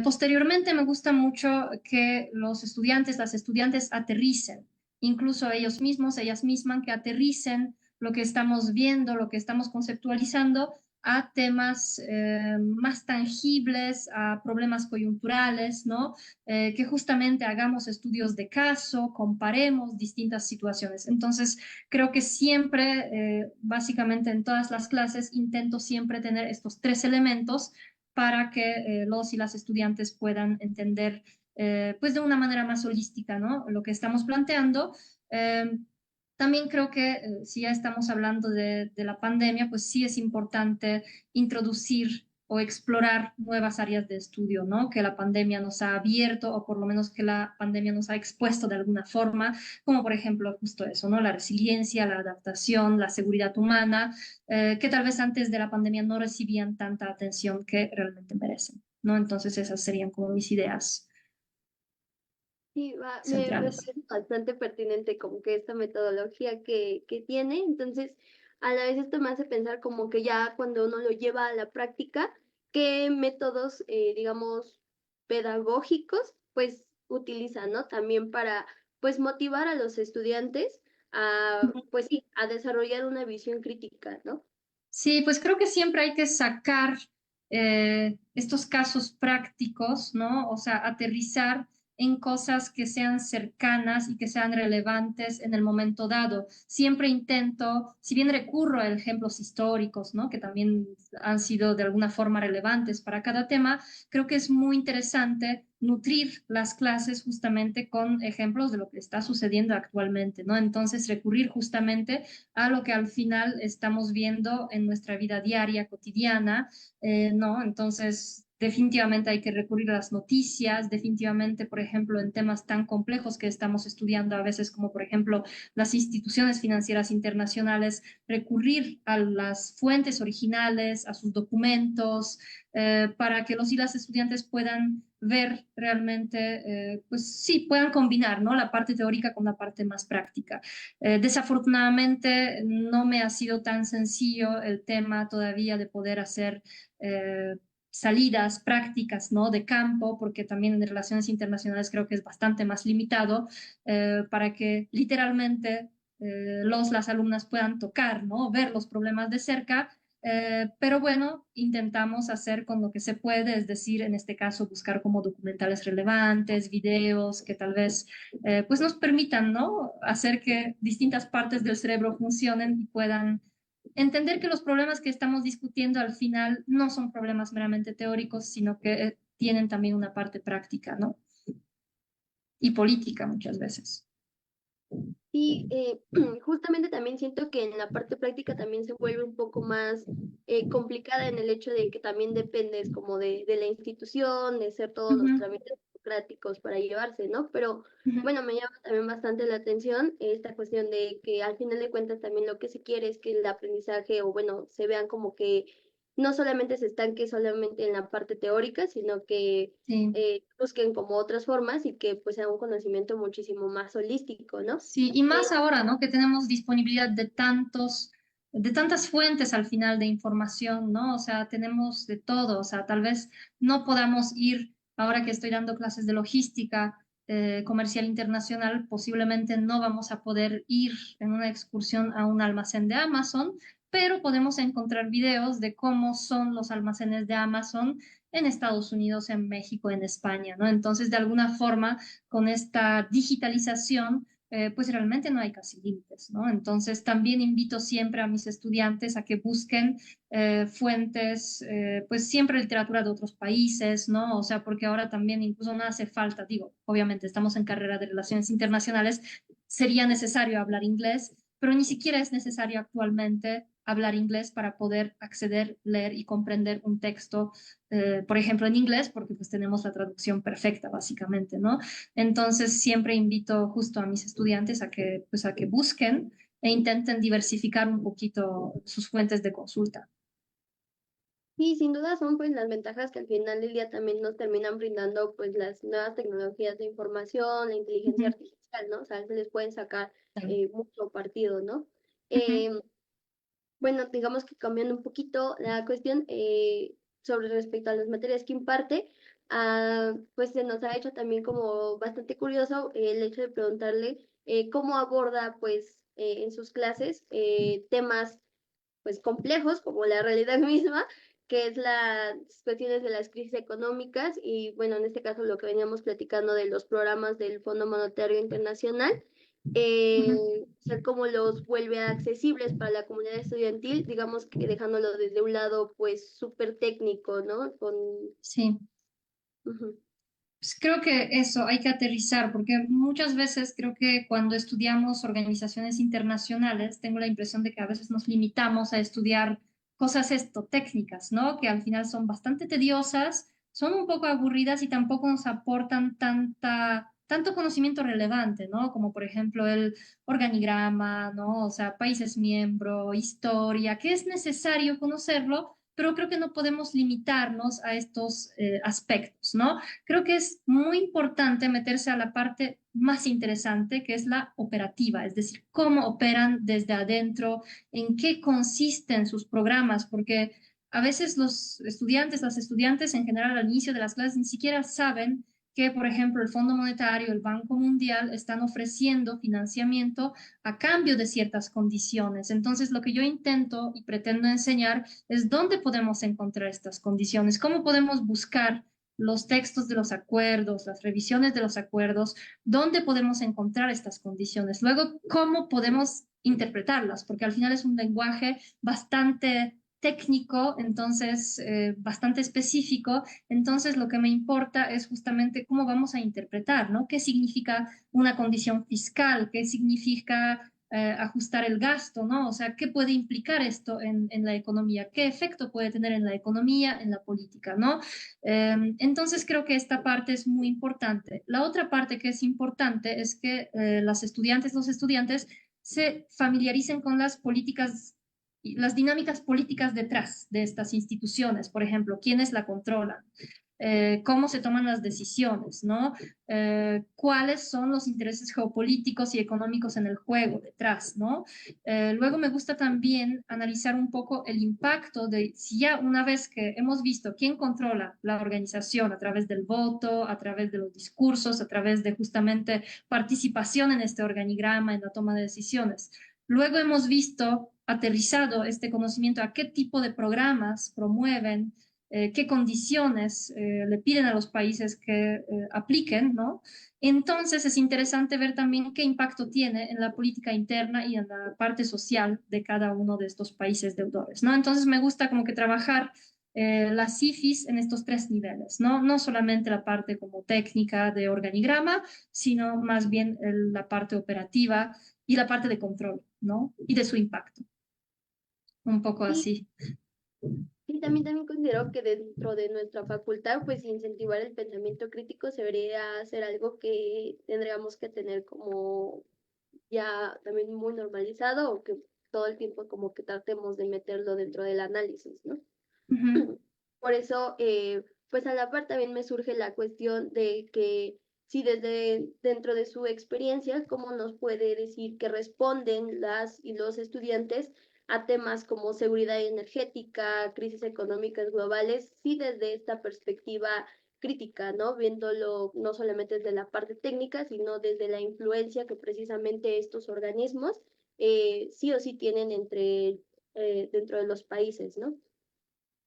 Posteriormente me gusta mucho que los estudiantes, las estudiantes aterricen, incluso ellos mismos, ellas mismas, que aterricen lo que estamos viendo, lo que estamos conceptualizando a temas más tangibles, a problemas coyunturales, ¿no? Que justamente hagamos estudios de caso, comparemos distintas situaciones. Entonces, creo que siempre, básicamente en todas las clases, intento siempre tener estos tres elementos para que los y las estudiantes puedan entender pues de una manera más holística, ¿no? Lo que estamos planteando. También creo que si ya estamos hablando de la pandemia, pues sí es importante introducir o explorar nuevas áreas de estudio, ¿no? Que la pandemia nos ha abierto o por lo menos que la pandemia nos ha expuesto de alguna forma, como por ejemplo justo eso, ¿no? La resiliencia, la adaptación, la seguridad humana, que tal vez antes de la pandemia no recibían tanta atención que realmente merecen, ¿no? Entonces esas serían como mis ideas Sí, me centrales. parece bastante pertinente como que esta metodología que tiene, entonces a la vez esto me hace pensar como que ya cuando uno lo lleva a la práctica, qué métodos, digamos, pedagógicos, pues utiliza, ¿no? También para, pues, motivar a los estudiantes a, pues sí, a desarrollar una visión crítica, ¿no? Sí, pues creo que siempre hay que sacar estos casos prácticos, ¿no? O sea, aterrizar en cosas que sean cercanas y que sean relevantes en el momento dado. Siempre intento, si bien recurro a ejemplos históricos, ¿no? Que también han sido de alguna forma relevantes para cada tema, creo que es muy interesante nutrir las clases justamente con ejemplos de lo que está sucediendo actualmente, ¿no? Entonces, recurrir justamente a lo que al final estamos viendo en nuestra vida diaria, cotidiana, ¿no? Entonces, definitivamente hay que recurrir a las noticias, definitivamente, por ejemplo, en temas tan complejos que estamos estudiando a veces, como por ejemplo las instituciones financieras internacionales, recurrir a las fuentes originales, a sus documentos, para que los y las estudiantes puedan ver realmente, pues sí, puedan combinar, ¿no? La parte teórica con la parte más práctica. Desafortunadamente no me ha sido tan sencillo el tema todavía de poder hacer salidas prácticas, ¿no? De campo, porque también en relaciones internacionales creo que es bastante más limitado para que literalmente las alumnas puedan tocar, ¿no? Ver los problemas de cerca. Pero bueno, intentamos hacer con lo que se puede, es decir, en este caso buscar como documentales relevantes, videos que tal vez pues nos permitan, ¿no? Hacer que distintas partes del cerebro funcionen y puedan entender que los problemas que estamos discutiendo al final no son problemas meramente teóricos, sino que tienen también una parte práctica, ¿no? Y política muchas veces. Sí, justamente también siento que en la parte práctica también se vuelve un poco más complicada en el hecho de que también dependes como de la institución, de hacer todos los Ujú, trámites burocráticos para llevarse, ¿no? Pero ujú. bueno, me llama también bastante la atención esta cuestión de que al final de cuentas también lo que se quiere es que el aprendizaje o bueno, se vean como que no solamente se estanque solamente en la parte teórica, sino que Sí. busquen como otras formas y que pues sea un conocimiento muchísimo más holístico, ¿no? Sí, y Eh, más ahora, ¿no? Que tenemos disponibilidad de tantas fuentes al final de información, ¿no? O sea, tenemos de todo, o sea, tal vez no podamos ir, ahora que estoy dando clases de logística comercial internacional, posiblemente no vamos a poder ir en una excursión a un almacén de Amazon, pero podemos encontrar videos de cómo son los almacenes de Amazon en Estados Unidos, en México, en España, ¿no? Entonces, de alguna forma, con esta digitalización, pues realmente no hay casi límites, ¿no? Entonces también invito siempre a mis estudiantes a que busquen fuentes, pues siempre literatura de otros países, ¿no? O sea, porque ahora también incluso no hace falta, digo, obviamente estamos en carrera de relaciones internacionales, sería necesario hablar inglés, pero ni siquiera es necesario actualmente hablar inglés para poder acceder, leer y comprender un texto, por ejemplo, en inglés, porque pues tenemos la traducción perfecta, básicamente, ¿no? Entonces, siempre invito justo a mis estudiantes pues, a que busquen e intenten diversificar un poquito sus fuentes de consulta. Sí, sin duda son pues las ventajas que al final del día también nos terminan brindando pues las nuevas tecnologías de información, la inteligencia Ujú, artificial, ¿no? O sea, se les pueden sacar claro. mucho partido, ¿no? Ujú, Eh, bueno, digamos que cambiando un poquito la cuestión sobre respecto a las materias que imparte, pues se nos ha hecho también como bastante curioso el hecho de preguntarle cómo aborda pues en sus clases temas pues complejos como la realidad misma, que es las cuestiones de las crisis económicas y bueno, en este caso lo que veníamos platicando de los programas del Fondo Monetario Internacional, ujú. ser como los vuelve accesibles para la comunidad estudiantil, digamos que dejándolo desde un lado pues súper técnico, ¿no? Con... Sí. Ujú. Pues creo que eso hay que aterrizar, porque muchas veces creo que cuando estudiamos organizaciones internacionales, tengo la impresión de que a veces nos limitamos a estudiar cosas esto, técnicas, ¿no? Que al final son bastante tediosas, son un poco aburridas y tampoco nos aportan tanto conocimiento relevante, ¿no? Como por ejemplo el organigrama, ¿no? O sea, países miembro, historia, que es necesario conocerlo, pero creo que no podemos limitarnos a estos aspectos, ¿no? Creo que es muy importante meterse a la parte más interesante, que es la operativa, es decir, cómo operan desde adentro, en qué consisten sus programas, porque a veces los estudiantes, las estudiantes en general al inicio de las clases ni siquiera saben que, por ejemplo, el Fondo Monetario, el Banco Mundial están ofreciendo financiamiento a cambio de ciertas condiciones. Entonces, lo que yo intento y pretendo enseñar es dónde podemos encontrar estas condiciones, cómo podemos buscar los textos de los acuerdos, las revisiones de los acuerdos, dónde podemos encontrar estas condiciones. Luego, cómo podemos interpretarlas, porque al final es un lenguaje bastante técnico, entonces bastante específico. Entonces, lo que me importa es justamente cómo vamos a interpretar, ¿no? ¿Qué significa una condición fiscal? ¿Qué significa ajustar el gasto, ¿no? O sea, ¿qué puede implicar esto en la economía? ¿Qué efecto puede tener en la economía, en la política, ¿no? Entonces creo que esta parte es muy importante. La otra parte que es importante es que las estudiantes, los estudiantes se familiaricen con las políticas, las dinámicas políticas detrás de estas instituciones. Por ejemplo, quiénes la controlan, cómo se toman las decisiones, ¿no? Cuáles son los intereses geopolíticos y económicos en el juego detrás, ¿no? Luego me gusta también analizar un poco el impacto de si ya una vez que hemos visto quién controla la organización a través del voto, a través de los discursos, a través de justamente participación en este organigrama, en la toma de decisiones. Luego hemos visto aterrizado este conocimiento a qué tipo de programas promueven, qué condiciones le piden a los países que apliquen, ¿no? Entonces es interesante ver también qué impacto tiene en la política interna y en la parte social de cada uno de estos países deudores, ¿no? Entonces me gusta como que trabajar la CIFIS en estos tres niveles, ¿no? No solamente la parte como técnica de organigrama, sino más bien la parte operativa y la parte de control, ¿no? Y de su impacto. Un poco Sí, así. sí, también considero que dentro de nuestra facultad, pues incentivar el pensamiento crítico se debería ser algo que tendríamos que tener como ya también muy normalizado o que todo el tiempo como que tratemos de meterlo dentro del análisis, ¿no? Ujú. Por eso, pues a la par también me surge la cuestión de que si desde dentro de su experiencia, ¿cómo nos puede decir que responden las y los estudiantes a temas como seguridad energética, crisis económicas globales, sí desde esta perspectiva crítica, ¿no? Viéndolo no solamente desde la parte técnica, sino desde la influencia que precisamente estos organismos sí o sí tienen dentro de los países, ¿no?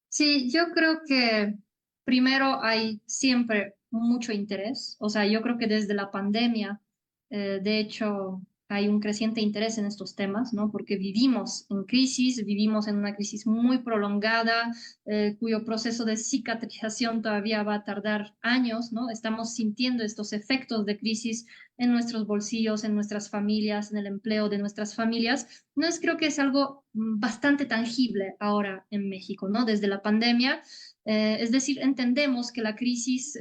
Sí, yo creo que primero hay siempre mucho interés. O sea, yo creo que desde la pandemia, de hecho, hay un creciente interés en estos temas, ¿no? Porque vivimos en una crisis muy prolongada, cuyo proceso de cicatrización todavía va a tardar años, ¿no? Estamos sintiendo estos efectos de crisis en nuestros bolsillos, en nuestras familias, en el empleo de nuestras familias. No es, creo que es algo bastante tangible ahora en México, ¿no? Desde la pandemia. Es decir, entendemos que la crisis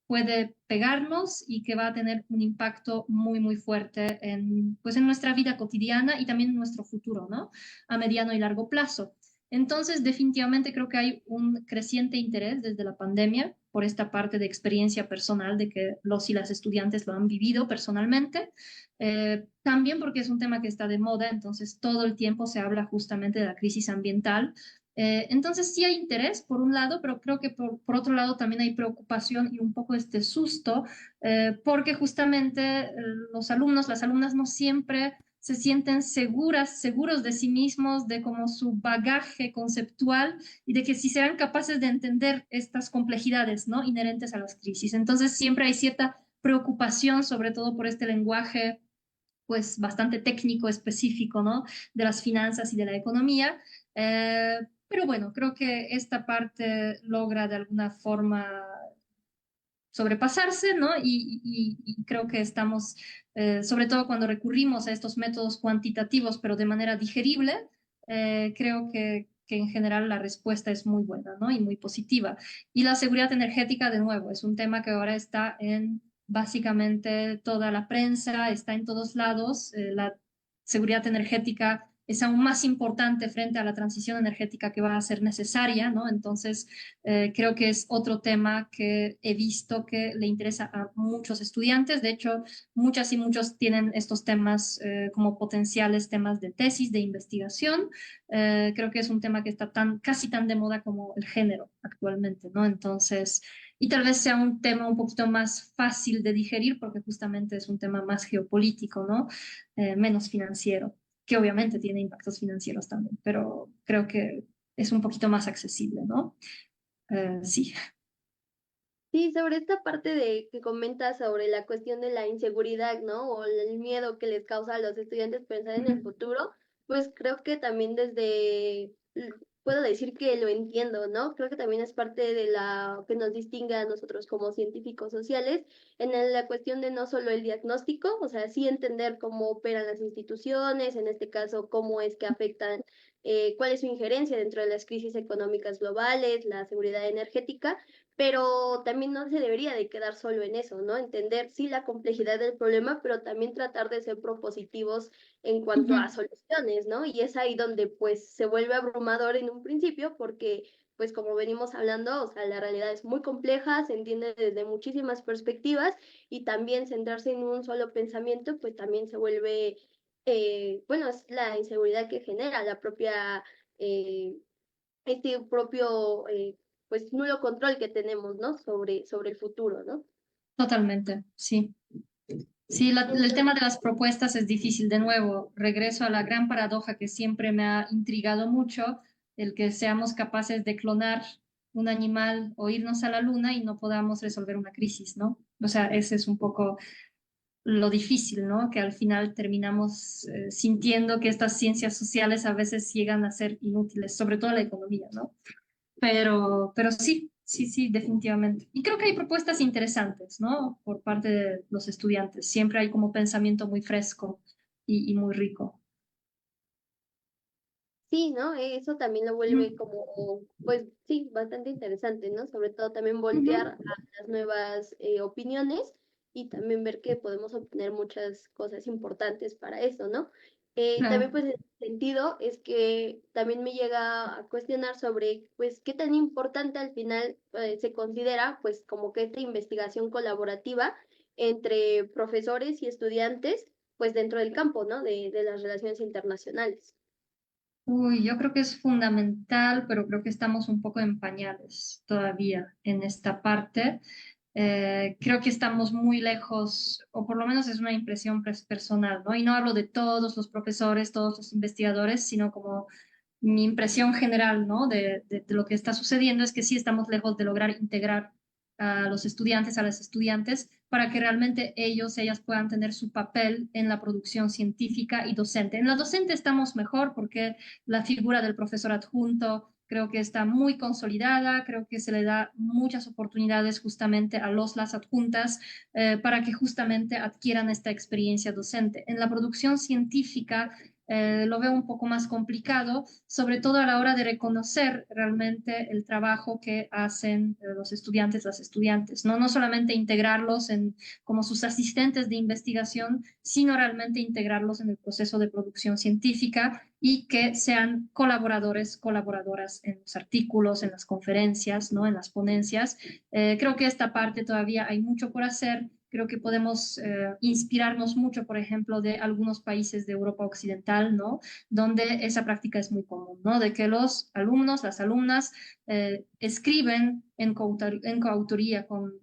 puede pegarnos y que va a tener un impacto muy, muy fuerte en, pues en nuestra vida cotidiana y también en nuestro futuro, ¿no? A mediano y largo plazo. Entonces, definitivamente creo que hay un creciente interés desde la pandemia por esta parte de experiencia personal de que los y las estudiantes lo han vivido personalmente. También porque es un tema que está de moda, entonces todo el tiempo se habla justamente de la crisis ambiental. Entonces sí hay interés por un lado, pero creo que por otro lado también hay preocupación y un poco este susto, porque justamente los alumnos, las alumnas no siempre se sienten seguros de sí mismos, de como su bagaje conceptual y de que si serán capaces de entender estas complejidades, ¿no? Inherentes a las crisis. Entonces siempre hay cierta preocupación, sobre todo por este lenguaje pues bastante técnico, específico, ¿no? De las finanzas y de la economía. Pero bueno, creo que esta parte logra de alguna forma sobrepasarse, ¿no? Y creo que estamos, sobre todo cuando recurrimos a estos métodos cuantitativos, pero de manera digerible, creo que en general la respuesta es muy buena, ¿no? Y muy positiva. Y la seguridad energética, de nuevo, es un tema que ahora está en básicamente toda la prensa, está en todos lados. La seguridad energética es aún más importante frente a la transición energética que va a ser necesaria, ¿no? Entonces, creo que es otro tema que he visto que le interesa a muchos estudiantes. De hecho, muchas y muchos tienen estos temas como potenciales temas de tesis, de investigación. Creo que es un tema que está casi tan de moda como el género actualmente, ¿no? Entonces, y tal vez sea un tema un poquito más fácil de digerir porque justamente es un tema más geopolítico, ¿no? Menos financiero, que obviamente tiene impactos financieros también, pero creo que es un poquito más accesible, ¿no? Sí. Sí, sobre esta parte de que comentas sobre la cuestión de la inseguridad, ¿no? O el miedo que les causa a los estudiantes pensar en el futuro, pues creo que también puedo decir que lo entiendo, ¿no? Creo que también es parte de la que nos distingue a nosotros como científicos sociales la cuestión de no solo el diagnóstico, o sea, sí entender cómo operan las instituciones, en este caso, cómo es que afectan, cuál es su injerencia dentro de las crisis económicas globales, la seguridad energética, pero también no se debería de quedar solo en eso, ¿no? Entender sí la complejidad del problema, pero también tratar de ser propositivos en cuanto a Ujú. soluciones, ¿no? Y es ahí donde pues se vuelve abrumador en un principio porque pues como venimos hablando, o sea, la realidad es muy compleja, se entiende desde muchísimas perspectivas y también centrarse en un solo pensamiento pues también se vuelve, bueno, es la inseguridad que genera la propia eh, este propio, pues, nulo control que tenemos, ¿no? Sobre el futuro, ¿no? Totalmente, sí. Sí, el Entonces, tema de las propuestas es difícil. De nuevo, regreso a la gran paradoja que siempre me ha intrigado mucho, el que seamos capaces de clonar un animal o irnos a la luna y no podamos resolver una crisis, ¿no? O sea, ese es un poco lo difícil, ¿no? Que al final terminamos sintiendo que estas ciencias sociales a veces llegan a ser inútiles, sobre todo la economía, ¿no? Pero sí, sí, sí, definitivamente. Y creo que hay propuestas interesantes, ¿no? Por parte de los estudiantes. Siempre hay como pensamiento muy fresco y muy rico. Sí, ¿no? Eso también lo vuelve como, pues sí, bastante interesante, ¿no? Sobre todo también voltear Ujú. a las nuevas opiniones y también ver que podemos obtener muchas cosas importantes para eso, ¿no? También Claro. pues en ese sentido es que también me llega a cuestionar sobre, pues, qué tan importante al final se considera, pues, como que esta investigación colaborativa entre profesores y estudiantes, pues, dentro del campo, ¿no? De las relaciones internacionales. Uy, yo creo que es fundamental, pero creo que estamos un poco en pañales todavía en esta parte. Creo que estamos muy lejos, o por lo menos es una impresión personal, ¿no? Y no hablo de todos los profesores, todos los investigadores, sino como mi impresión general, ¿no? De lo que está sucediendo es que sí estamos lejos de lograr integrar a los estudiantes, a las estudiantes, para que realmente ellas puedan tener su papel en la producción científica y docente. En la docente estamos mejor porque la figura del profesor adjunto creo que está muy consolidada, creo que se le da muchas oportunidades justamente a las adjuntas para que justamente adquieran esta experiencia docente. En la producción científica lo veo un poco más complicado, sobre todo a la hora de reconocer realmente el trabajo que hacen los estudiantes, las estudiantes, ¿no? No solamente integrarlos como sus asistentes de investigación, sino realmente integrarlos en el proceso de producción científica y que sean colaboradores, colaboradoras en los artículos, en las conferencias, ¿no? En las ponencias. Creo que esta parte todavía hay mucho por hacer. Creo que podemos inspirarnos mucho, por ejemplo, de algunos países de Europa Occidental, ¿no? Donde esa práctica es muy común, ¿no? De que los alumnos, las alumnas, escriben en coautoría con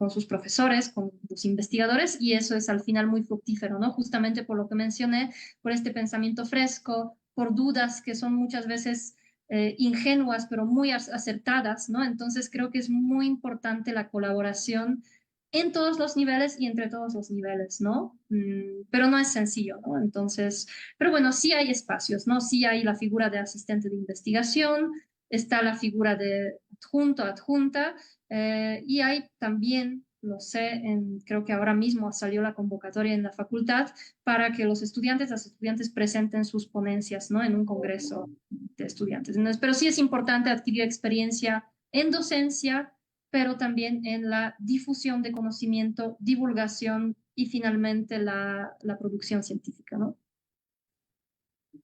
sus profesores, con los investigadores, y eso es al final muy fructífero, ¿no? Justamente por lo que mencioné, por este pensamiento fresco, por dudas que son muchas veces ingenuas, pero muy acertadas, ¿no? Entonces creo que es muy importante la colaboración en todos los niveles y entre todos los niveles, ¿no? Pero no es sencillo, ¿no? Entonces, pero bueno, sí hay espacios, ¿no? Sí hay la figura de asistente de investigación, está la figura de adjunto, adjunta, y hay también, lo sé, creo que ahora mismo salió la convocatoria en la facultad para que los estudiantes, las estudiantes presenten sus ponencias, ¿no? En un congreso de estudiantes. Entonces, pero sí es importante adquirir experiencia en docencia, pero también en la difusión de conocimiento, divulgación y finalmente la producción científica, ¿no?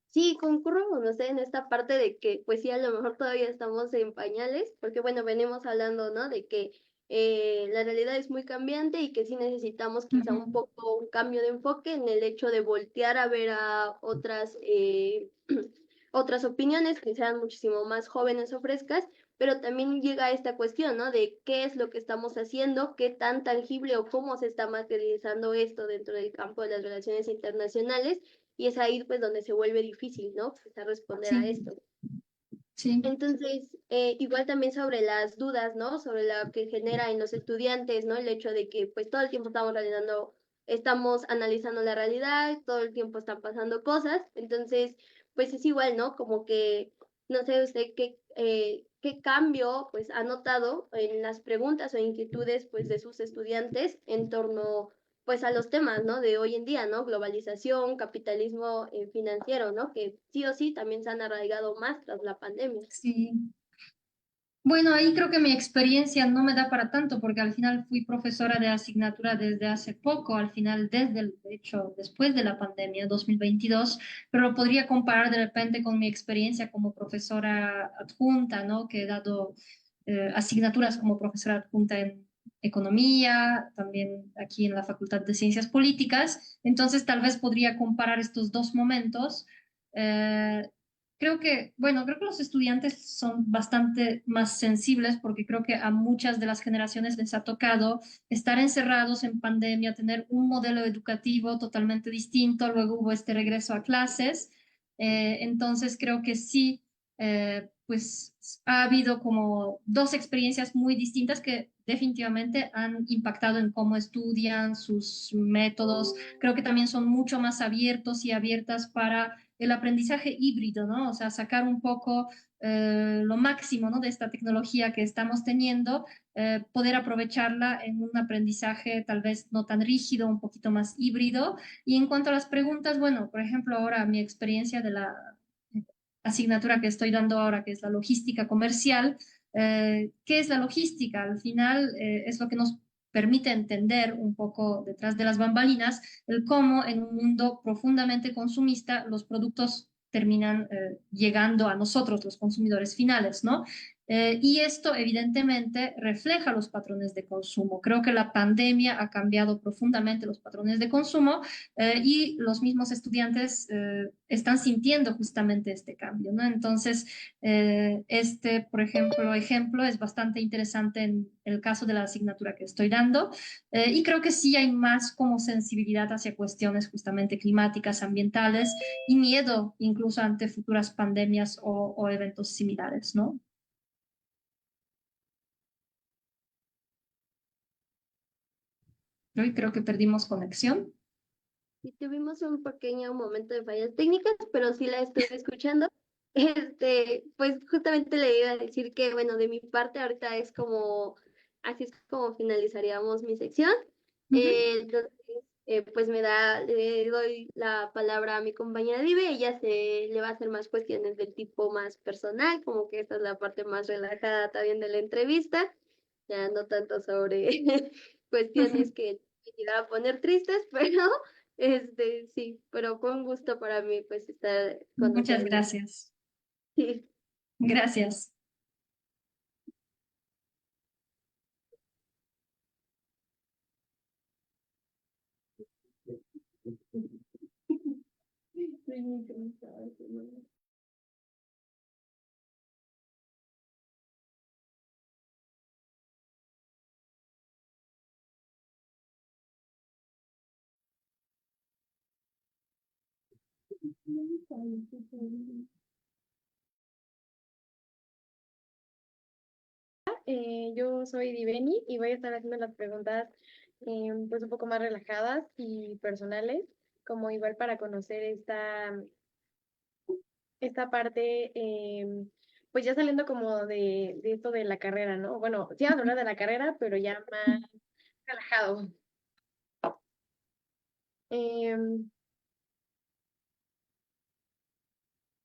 Sí, concurro con usted en esta parte de que, pues sí, a lo mejor todavía estamos en pañales, porque bueno, venimos hablando, ¿no? De que la realidad es muy cambiante y que sí necesitamos quizá un Ujú. poco un cambio de enfoque en el hecho de voltear a ver a otras, otras opiniones que sean muchísimo más jóvenes o frescas, pero también llega esta cuestión, ¿no? De qué es lo que estamos haciendo, qué tan tangible o cómo se está materializando esto dentro del campo de las relaciones internacionales y es ahí pues donde se vuelve difícil, ¿no? Empezar a responder a Sí, esto. sí. Entonces, igual también sobre las dudas, ¿no? Sobre lo que genera en los estudiantes, ¿no? El hecho de que pues todo el tiempo estamos realizando, estamos analizando la realidad, todo el tiempo están pasando cosas, entonces, pues es igual, ¿no? Como que, no sé usted qué cambio pues ha notado en las preguntas o inquietudes pues de sus estudiantes en torno pues a los temas, ¿no? De hoy en día, ¿no? Globalización, capitalismo financiero, ¿no? Que sí o sí también se han arraigado más tras la pandemia. Sí. Bueno, ahí creo que mi experiencia no me da para tanto porque al final fui profesora de asignatura desde hace poco, al final de hecho, después de la pandemia, 2022, pero lo podría comparar de repente con mi experiencia como profesora adjunta, ¿no? Que he dado asignaturas como profesora adjunta en economía, también aquí en la Facultad de Ciencias Políticas, entonces tal vez podría comparar estos dos momentos. Eh, creo que los estudiantes son bastante más sensibles porque creo que a muchas de las generaciones les ha tocado estar encerrados en pandemia, tener un modelo educativo totalmente distinto, luego hubo este regreso a clases, entonces creo que sí, pues ha habido como dos experiencias muy distintas que definitivamente han impactado en cómo estudian, sus métodos, creo que también son mucho más abiertos y abiertas para el aprendizaje híbrido, ¿no? O sea, sacar un poco lo máximo, ¿no? De esta tecnología que estamos teniendo, poder aprovecharla en un aprendizaje tal vez no tan rígido, un poquito más híbrido. Y en cuanto a las preguntas, bueno, por ejemplo, ahora mi experiencia de la asignatura que estoy dando ahora, que es la logística comercial. ¿Qué es la logística? Al final es lo que nos permite entender un poco detrás de las bambalinas el cómo en un mundo profundamente consumista los productos terminan llegando a nosotros, los consumidores finales, ¿no? Y esto evidentemente refleja los patrones de consumo. Creo que la pandemia ha cambiado profundamente los patrones de consumo y los mismos estudiantes están sintiendo justamente este cambio, ¿no? Entonces, este, por ejemplo, es bastante interesante en el caso de la asignatura que estoy dando y creo que sí hay más como sensibilidad hacia cuestiones justamente climáticas, ambientales y miedo incluso ante futuras pandemias o eventos similares, ¿no? Hoy creo que perdimos conexión. Y tuvimos un pequeño momento de fallas técnicas, pero sí la estoy escuchando. Pues justamente le iba a decir que, bueno, de mi parte ahorita es como, así es como finalizaríamos mi sección. Ujú. Entonces, pues le doy la palabra a mi compañera Dive, ella le va a hacer más cuestiones del tipo más personal, como que esta es la parte más relajada también de la entrevista, ya no tanto sobre cuestiones que me llegan a poner tristes, pero sí, pero con gusto para mí pues estar Muchas conociendo. gracias. Sí. Gracias. Yo soy Diveni y voy a estar haciendo las preguntas pues un poco más relajadas y personales, como igual para conocer esta parte, pues ya saliendo como de esto de la carrera, ¿no? Bueno, sí vamos a hablar de la carrera, pero ya más relajado. Em,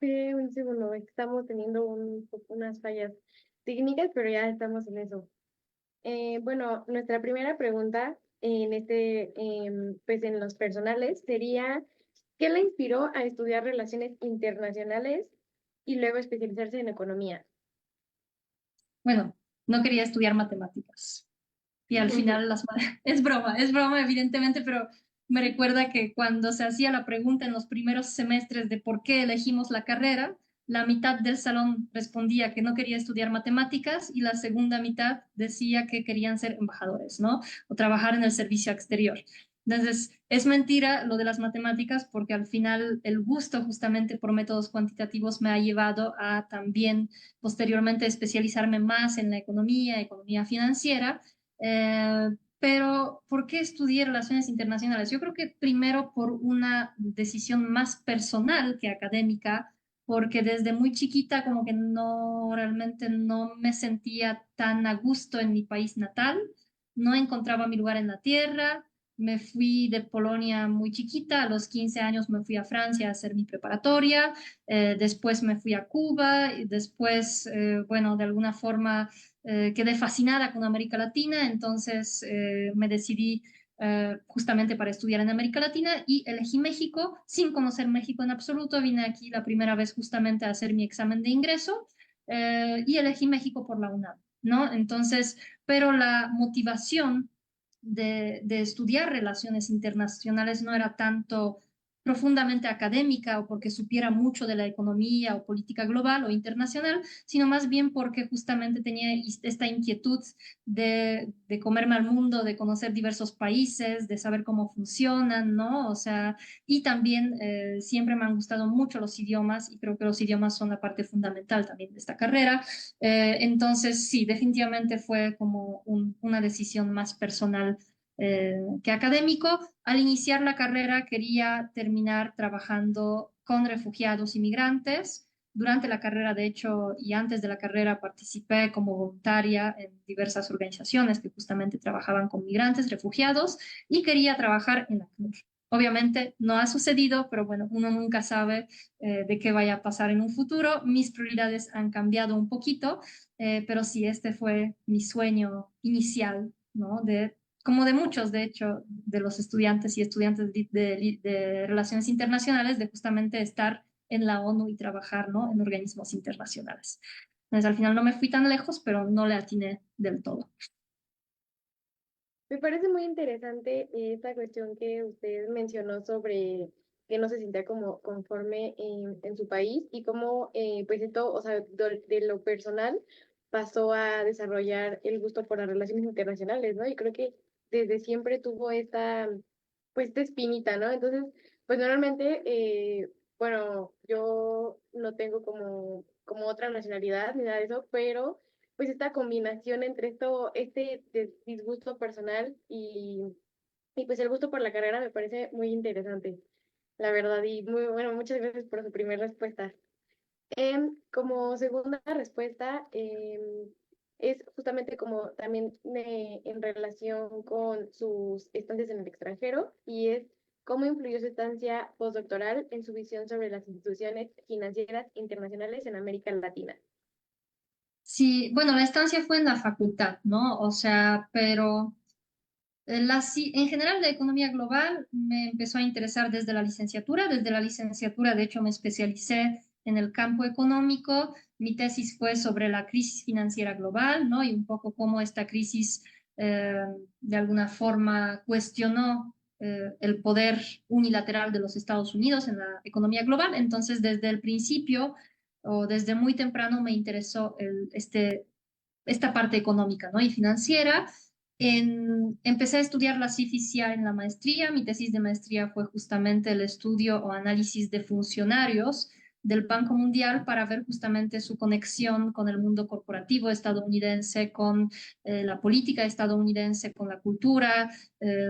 un segundo, estamos teniendo unas fallas técnicas, pero ya estamos en eso. Bueno, nuestra primera pregunta pues en los personales sería, ¿qué la inspiró a estudiar relaciones internacionales y luego especializarse en economía? Bueno, no quería estudiar matemáticas. Y al final es broma, evidentemente, pero me recuerda que cuando se hacía la pregunta en los primeros semestres de por qué elegimos la carrera, la mitad del salón respondía que no quería estudiar matemáticas y la segunda mitad decía que querían ser embajadores, ¿no? O trabajar en el servicio exterior. Entonces, es mentira lo de las matemáticas porque al final el gusto justamente por métodos cuantitativos me ha llevado a también posteriormente especializarme más en la economía, economía financiera. Pero, ¿por qué estudié relaciones internacionales? Yo creo que primero por una decisión más personal que académica, porque desde muy chiquita como que no, realmente no me sentía tan a gusto en mi país natal, no encontraba mi lugar en la tierra. Me fui de Polonia muy chiquita, a los 15 años me fui a Francia a hacer mi preparatoria, después me fui a Cuba y después, bueno, de alguna forma quedé fascinada con América Latina, entonces me decidí justamente para estudiar en América Latina y elegí México sin conocer México en absoluto. Vine aquí la primera vez justamente a hacer mi examen de ingreso y elegí México por la UNAM, ¿no? Entonces, pero la motivación de estudiar relaciones internacionales no era tanto profundamente académica o porque supiera mucho de la economía o política global o internacional, sino más bien porque justamente tenía esta inquietud de comerme al mundo, de conocer diversos países, de saber cómo funcionan, ¿no? O sea, y también siempre me han gustado mucho los idiomas y creo que los idiomas son la parte fundamental también de esta carrera. Entonces, sí, definitivamente fue como una decisión más personal que académico. Al iniciar la carrera quería terminar trabajando con refugiados y migrantes. Durante la carrera, de hecho, y antes de la carrera, participé como voluntaria en diversas organizaciones que justamente trabajaban con migrantes, refugiados, y quería trabajar en ACNUR. Obviamente no ha sucedido, pero bueno, uno nunca sabe de qué vaya a pasar en un futuro. Mis prioridades han cambiado un poquito, pero sí, este fue mi sueño inicial, ¿no? Como de muchos, de hecho, de los estudiantes y estudiantes de relaciones internacionales, de justamente estar en la ONU y trabajar, ¿no? En organismos internacionales. Entonces, al final no me fui tan lejos, pero no le atiné del todo. Me parece muy interesante esta cuestión que usted mencionó sobre que no se sentía como conforme en su país y cómo, pues esto, o sea, de lo personal pasó a desarrollar el gusto por las relaciones internacionales, ¿no? Y creo que desde siempre tuvo esta, pues, esta espinita, ¿no? Entonces, pues normalmente, bueno, yo no tengo como otra nacionalidad ni nada de eso, pero pues esta combinación entre esto, este disgusto personal y pues el gusto por la carrera me parece muy interesante, la verdad, y muy bueno, muchas gracias por su primera respuesta. Como segunda respuesta, es justamente como también en relación con sus estancias en el extranjero y es cómo influyó su estancia postdoctoral en su visión sobre las instituciones financieras internacionales en América Latina. Sí, bueno, la estancia fue en la facultad, ¿no? O sea, pero en general, la economía global me empezó a interesar desde la licenciatura. Desde la licenciatura, de hecho, me especialicé en el campo económico. Mi tesis fue sobre la crisis financiera global, ¿no? Y un poco cómo esta crisis, de alguna forma, cuestionó el poder unilateral de los Estados Unidos en la economía global. Entonces, desde el principio o desde muy temprano me interesó esta parte económica, ¿no? Y financiera. Empecé a estudiar la CIFIC ya en la maestría. Mi tesis de maestría fue justamente el estudio o análisis de funcionarios del Banco Mundial para ver justamente su conexión con el mundo corporativo estadounidense, con la política estadounidense, con la cultura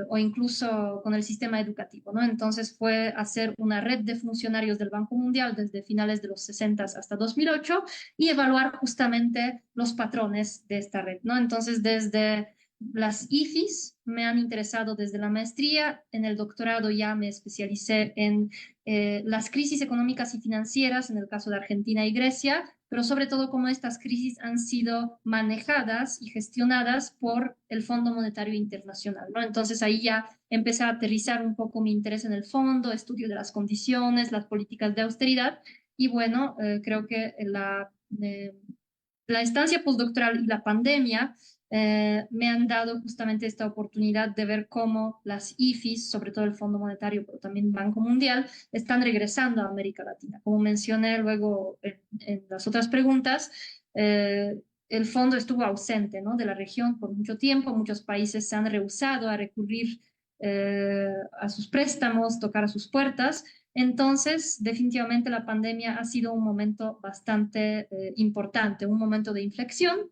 o incluso con el sistema educativo, ¿no? Entonces fue hacer una red de funcionarios del Banco Mundial desde finales de los 60 hasta 2008 y evaluar justamente los patrones de esta red, ¿no? Entonces, desde las IFIs me han interesado desde la maestría. En el doctorado ya me especialicé en las crisis económicas y financieras, en el caso de Argentina y Grecia, pero sobre todo cómo estas crisis han sido manejadas y gestionadas por el Fondo Monetario Internacional, ¿no? Entonces ahí ya empecé a aterrizar un poco mi interés en el fondo, estudio de las condiciones, las políticas de austeridad, y bueno, creo que la estancia postdoctoral y la pandemia me han dado justamente esta oportunidad de ver cómo las IFIs, sobre todo el Fondo Monetario, pero también Banco Mundial, están regresando a América Latina. Como mencioné luego en las otras preguntas, el fondo estuvo ausente, ¿no? De la región por mucho tiempo. Muchos países se han rehusado a recurrir a sus préstamos, tocar a sus puertas. Entonces, definitivamente la pandemia ha sido un momento bastante importante, un momento de inflexión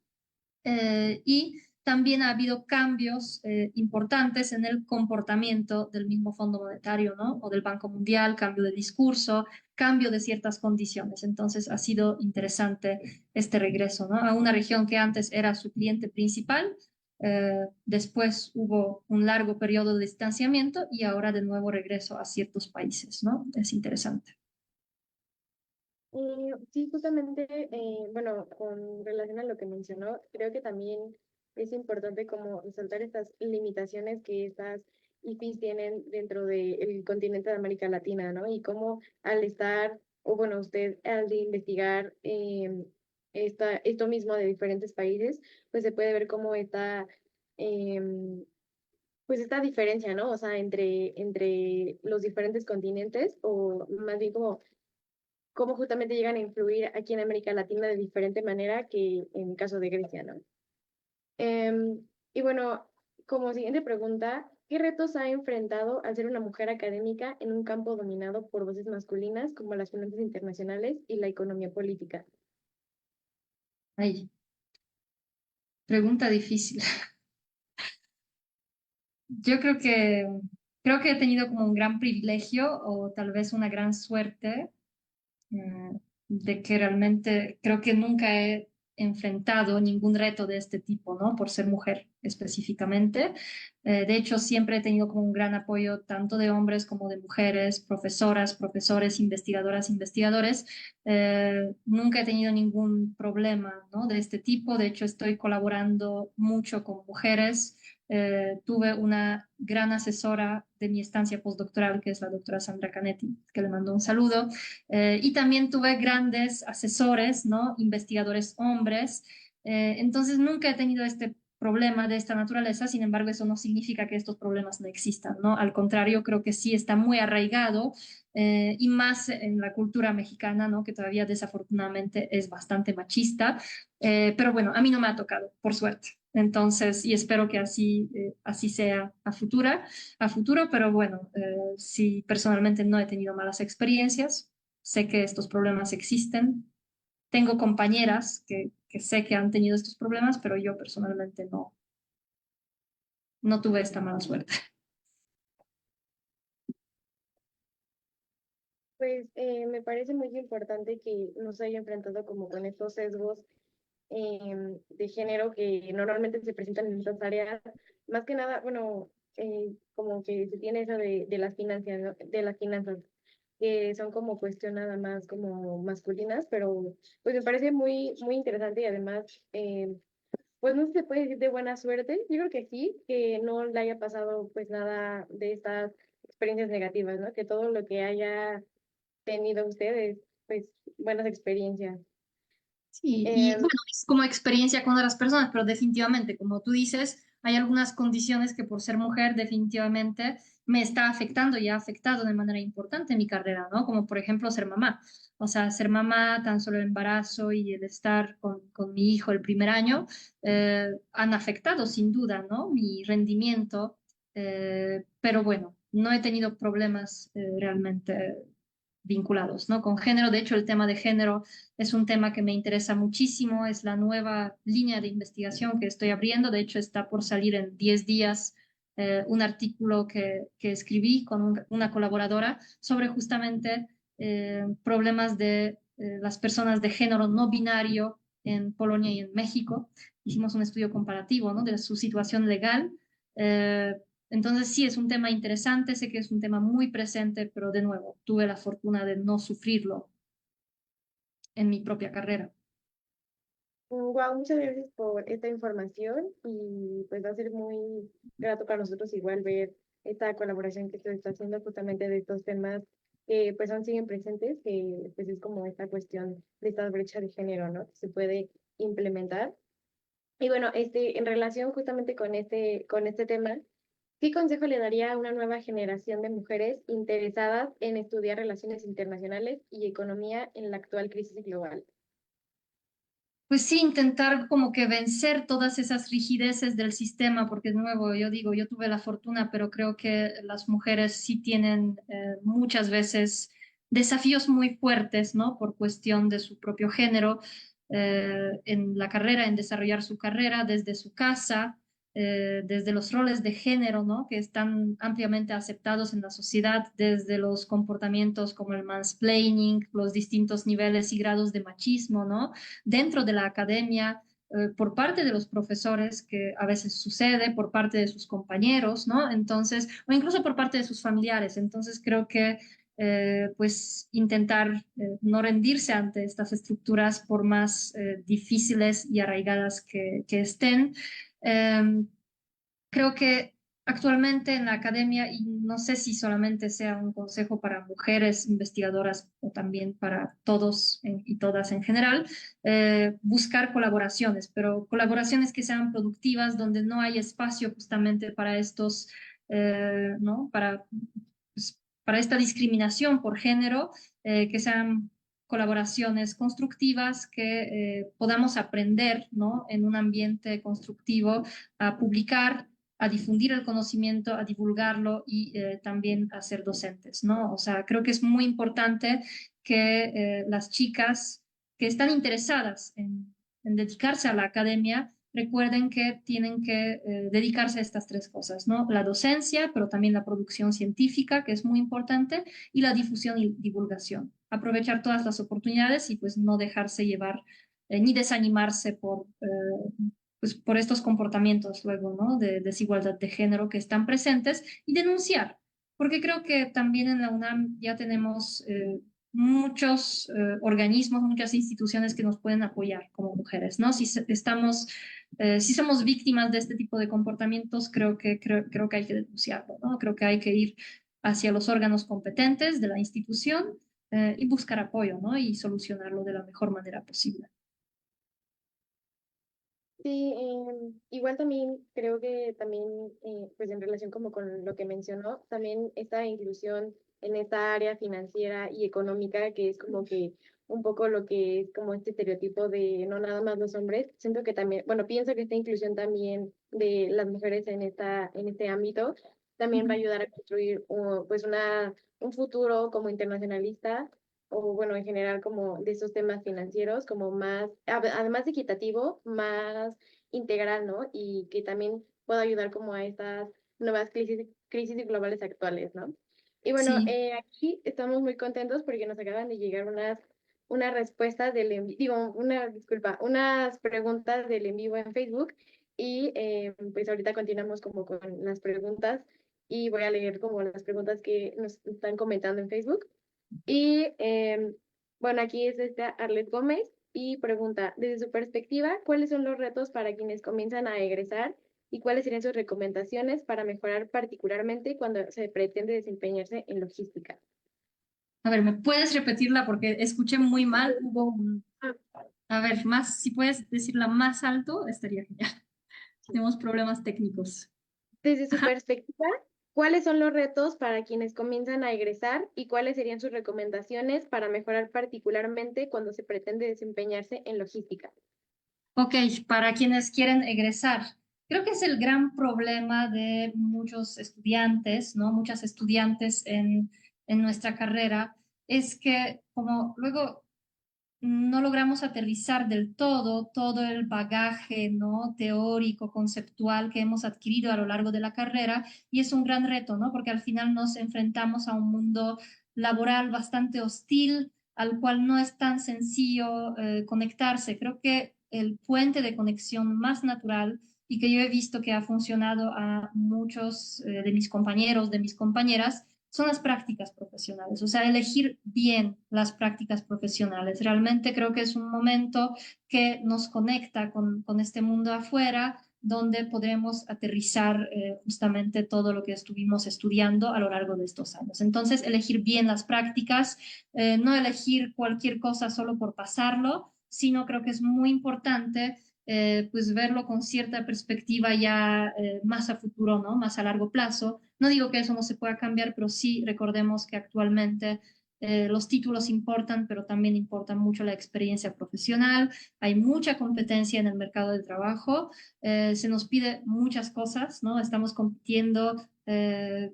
y también ha habido cambios importantes en el comportamiento del mismo Fondo Monetario, ¿no? O del Banco Mundial, cambio de discurso, cambio de ciertas condiciones. Entonces ha sido interesante este regreso, ¿no? A una región que antes era su cliente principal. Después hubo un largo periodo de distanciamiento y ahora de nuevo regreso a ciertos países, ¿no? Es interesante. Sí, justamente, bueno, con relación a lo que mencionó, creo que también es importante como resaltar estas limitaciones que estas IFIs tienen dentro del continente de América Latina, ¿no? Y cómo al estar, o bueno, usted al de investigar esto mismo de diferentes países, pues se puede ver cómo está, pues esta diferencia, ¿no? O sea, entre los diferentes continentes, o más bien como cómo justamente llegan a influir aquí en América Latina de diferente manera que en el caso de Grecia, ¿no? Y bueno, como siguiente pregunta, ¿qué retos ha enfrentado al ser una mujer académica en un campo dominado por voces masculinas como las finanzas internacionales y la economía política? Ahí, pregunta difícil. Yo creo que he tenido como un gran privilegio o tal vez una gran suerte de que realmente creo que nunca he enfrentado ningún reto de este tipo, ¿no? Por ser mujer específicamente. De hecho, siempre he tenido como un gran apoyo tanto de hombres como de mujeres, profesoras, profesores, investigadoras, investigadores. Nunca he tenido ningún problema, ¿no? De este tipo. De hecho, estoy colaborando mucho con mujeres. Tuve una gran asesora de mi estancia postdoctoral, que es la doctora Sandra Canetti, que le mando un saludo. Y también tuve grandes asesores, ¿no? Investigadores hombres. Entonces nunca he tenido este problema de esta naturaleza, sin embargo, eso no significa que estos problemas no existan, ¿no? Al contrario, creo que sí está muy arraigado y más en la cultura mexicana, ¿no? Que todavía desafortunadamente es bastante machista. Pero bueno, a mí no me ha tocado, por suerte. Entonces, y espero que así sea a futuro, pero bueno, sí, personalmente no he tenido malas experiencias. Sé que estos problemas existen. Tengo compañeras que sé que han tenido estos problemas, pero yo personalmente no tuve esta mala suerte. Pues me parece muy importante que no se haya enfrentado como con estos sesgos de género que normalmente se presentan en estas áreas. Más que nada, bueno, como que se tiene eso de las finanzas, ¿no? De las finanzas, que son como cuestionadas más como masculinas, pero pues me parece muy interesante y además, pues no sé si se puede decir de buena suerte. Yo creo que sí, que no le haya pasado pues nada de estas experiencias negativas, ¿no? Que todo lo que haya tenido ustedes, pues buenas experiencias. Sí, y Em, bueno, es como experiencia con otras personas, pero definitivamente, como tú dices, hay algunas condiciones que por ser mujer definitivamente me está afectando y ha afectado de manera importante mi carrera, ¿no? Como por ejemplo ser mamá. O sea, ser mamá, tan solo el embarazo y el estar con mi hijo el primer año, han afectado sin duda, ¿no? Mi rendimiento, pero bueno, no he tenido problemas realmente vinculados, ¿no? Con género. De hecho, el tema de género es un tema que me interesa muchísimo, es la nueva línea de investigación que estoy abriendo. De hecho, está por salir en 10 días un artículo que escribí con una colaboradora sobre justamente problemas de las personas de género no binario en Polonia y en México. Hicimos un estudio comparativo, ¿no? De su situación legal. Eh, entonces sí, es un tema interesante, sé que es un tema muy presente, pero de nuevo, tuve la fortuna de no sufrirlo en mi propia carrera. Wow, muchas gracias por esta información y pues va a ser muy grato para nosotros igual ver esta colaboración que se está haciendo justamente de estos temas que pues aún siguen presentes, que pues es como esta cuestión de esta brecha de género, ¿no? Que se puede implementar. Y bueno, en relación justamente con este tema, ¿qué consejo le daría a una nueva generación de mujeres interesadas en estudiar relaciones internacionales y economía en la actual crisis global? Pues sí, intentar como que vencer todas esas rigideces del sistema, porque de nuevo, yo digo, yo tuve la fortuna, pero creo que las mujeres sí tienen muchas veces desafíos muy fuertes, ¿no? Por cuestión de su propio género, en la carrera, en desarrollar su carrera desde su casa, desde los roles de género, ¿no? Que están ampliamente aceptados en la sociedad, desde los comportamientos como el mansplaining, los distintos niveles y grados de machismo, ¿no? Dentro de la academia, por parte de los profesores, que a veces sucede, por parte de sus compañeros, ¿no? Entonces, o incluso por parte de sus familiares. Entonces, creo que pues intentar no rendirse ante estas estructuras por más difíciles y arraigadas que estén. Eh, Creo que actualmente en la academia, y no sé si solamente sea un consejo para mujeres investigadoras o también para todos y todas en general, buscar colaboraciones, pero colaboraciones que sean productivas, donde no hay espacio justamente para estos, ¿no? Pues, para esta discriminación por género, que sean colaboraciones constructivas, que podamos aprender, ¿no? En un ambiente constructivo a publicar, a difundir el conocimiento, a divulgarlo y también a ser docentes, ¿no? O sea, creo que es muy importante que las chicas que están interesadas en dedicarse a la academia recuerden que tienen que dedicarse a estas tres cosas, ¿no? La docencia, pero también la producción científica, que es muy importante, y la difusión y divulgación. aprovechar todas las oportunidades y pues no dejarse llevar ni desanimarse pues, por estos comportamientos luego, ¿no? De desigualdad de género que están presentes y denunciar, porque creo que también en la UNAM ya tenemos muchos organismos, muchas instituciones que nos pueden apoyar como mujeres, ¿no? Si somos víctimas de este tipo de comportamientos, creo que hay que denunciarlo, ¿no? Creo que hay que ir hacia los órganos competentes de la institución y buscar apoyo, ¿no? Y solucionarlo de la mejor manera posible. Sí, igual también creo que también, pues en relación como con lo que mencionó, también esta inclusión en esta área financiera y económica, que es como que un poco lo que es como este estereotipo de no nada más los hombres, siento que también, bueno, pienso que esta inclusión también de las mujeres en este ámbito también va a ayudar a construir pues un futuro como internacionalista o bueno, en general como de esos temas financieros, como más, además de equitativo, más integral, ¿no? Y que también pueda ayudar como a estas nuevas crisis globales actuales, ¿no? Y bueno, Sí. aquí estamos muy contentos porque nos acaban de llegar unas respuestas digo, disculpa, unas preguntas del en vivo en Facebook y pues ahorita continuamos como con las preguntas y voy a leer como las preguntas que nos están comentando en Facebook. Y bueno, aquí es Arlet Gómez y pregunta, desde su perspectiva, ¿cuáles son los retos para quienes comienzan a egresar y cuáles serían sus recomendaciones para mejorar particularmente cuando se pretende desempeñarse en logística? A ver, ¿me puedes repetirla? Porque escuché muy mal. Ah, A ver, si puedes decirla más alto, estaría genial. sí. Tenemos problemas técnicos. Desde su Ajá. perspectiva, ¿cuáles son los retos para quienes comienzan a egresar y cuáles serían sus recomendaciones para mejorar particularmente cuando se pretende desempeñarse en logística? Ok, para quienes quieren egresar, creo que es el gran problema de muchos estudiantes, ¿no? Muchas estudiantes en nuestra carrera, es que como luego no logramos aterrizar del todo el bagaje, ¿no? Teórico, conceptual que hemos adquirido a lo largo de la carrera y es un gran reto, ¿no? Porque al final nos enfrentamos a un mundo laboral bastante hostil al cual no es tan sencillo conectarse. Creo que el puente de conexión más natural y que yo he visto que ha funcionado a muchos de mis compañeros, de mis compañeras, son las prácticas profesionales, o sea, elegir bien las prácticas profesionales. Realmente creo que es un momento que nos conecta con este mundo afuera, donde podremos aterrizar justamente todo lo que estuvimos estudiando a lo largo de estos años. Entonces, elegir bien las prácticas, no elegir cualquier cosa solo por pasarlo, sino creo que es muy importante pues verlo con cierta perspectiva ya más a futuro, ¿no? Más a largo plazo. No digo que eso no se pueda cambiar, pero sí recordemos que actualmente los títulos importan, pero también importa mucho la experiencia profesional. Hay mucha competencia en el mercado de trabajo, se nos pide muchas cosas, ¿no? Estamos compitiendo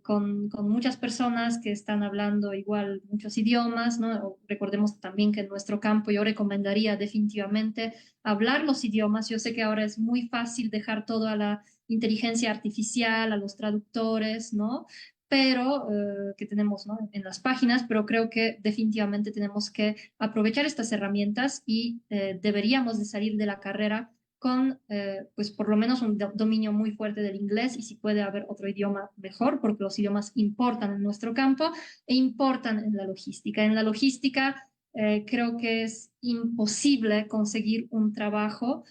con muchas personas que están hablando igual muchos idiomas, ¿no? Recordemos también que en nuestro campo yo recomendaría definitivamente hablar los idiomas. Yo sé que ahora es muy fácil dejar todo a la inteligencia artificial, a los traductores, ¿no? Pero que tenemos, ¿no? En las páginas, pero creo que definitivamente tenemos que aprovechar estas herramientas y deberíamos de salir de la carrera con, pues, por lo menos un dominio muy fuerte del inglés y si puede haber otro idioma mejor, porque los idiomas importan en nuestro campo e importan en la logística. En la logística creo que es imposible conseguir un trabajo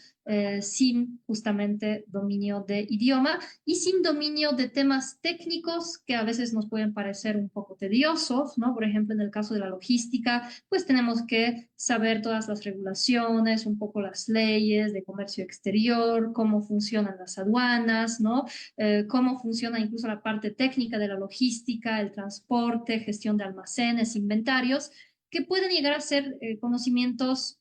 sin justamente dominio de idioma y sin dominio de temas técnicos que a veces nos pueden parecer un poco tediosos, ¿no? Por ejemplo, en el caso de la logística, pues tenemos que saber todas las regulaciones, un poco las leyes de comercio exterior, cómo funcionan las aduanas, ¿no? Cómo funciona incluso la parte técnica de la logística, el transporte, gestión de almacenes, inventarios que pueden llegar a ser conocimientos,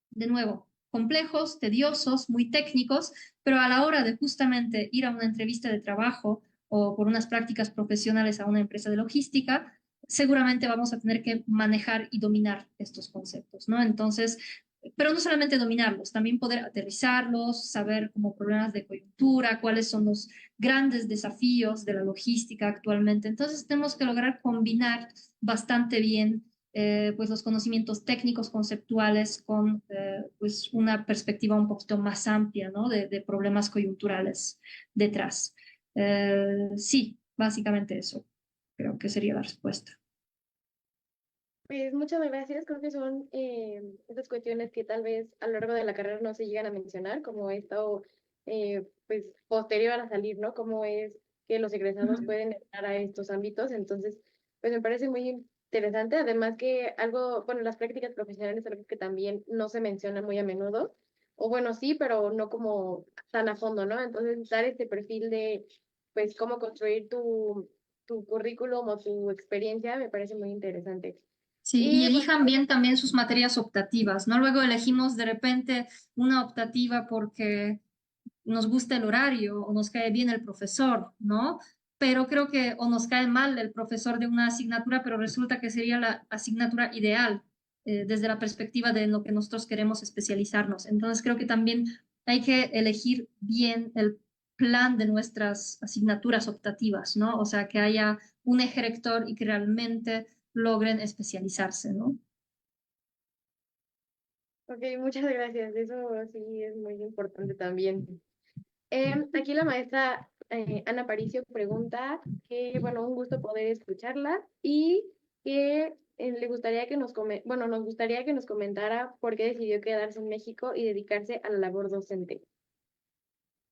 de nuevo, complejos, tediosos, muy técnicos, pero a la hora de justamente ir a una entrevista de trabajo o por unas prácticas profesionales a una empresa de logística, seguramente vamos a tener que manejar y dominar estos conceptos, ¿no? Entonces, pero no solamente dominarlos, también poder aterrizarlos, saber como problemas de coyuntura, cuáles son los grandes desafíos de la logística actualmente. Entonces, tenemos que lograr combinar bastante bien pues los conocimientos técnicos, conceptuales, con pues una perspectiva un poquito más amplia, ¿no? De problemas coyunturales detrás. Sí, básicamente eso creo que sería la respuesta. Pues muchas gracias, creo que son estas cuestiones que tal vez a lo largo de la carrera no se llegan a mencionar, como esto, pues posterior a salir, ¿no? Cómo es que los egresados pueden entrar a estos ámbitos, entonces, pues me parece muy interesante, además que algo, bueno, las prácticas profesionales es algo que también no se menciona muy a menudo, o bueno, sí, pero no como tan a fondo, ¿no? Entonces, dar este perfil de, pues, cómo construir tu currículum o tu experiencia me parece muy interesante. Sí, y Y bueno, elijan bien también sus materias optativas, ¿no? Luego elegimos de repente una optativa porque nos gusta el horario o nos cae bien el profesor, ¿no? Pero creo que o nos cae mal el profesor de una asignatura, pero resulta que sería la asignatura ideal desde la perspectiva de lo que nosotros queremos especializarnos. Entonces creo que también hay que elegir bien el plan de nuestras asignaturas optativas, ¿no? O sea, que haya un eje rector y que realmente logren especializarse, ¿no? ok, muchas gracias. Eso sí es muy importante también. Aquí la maestra Ana Paricio pregunta que, bueno, un gusto poder escucharla y que le gustaría que bueno, nos gustaría que nos comentara por qué decidió quedarse en México y dedicarse a la labor docente.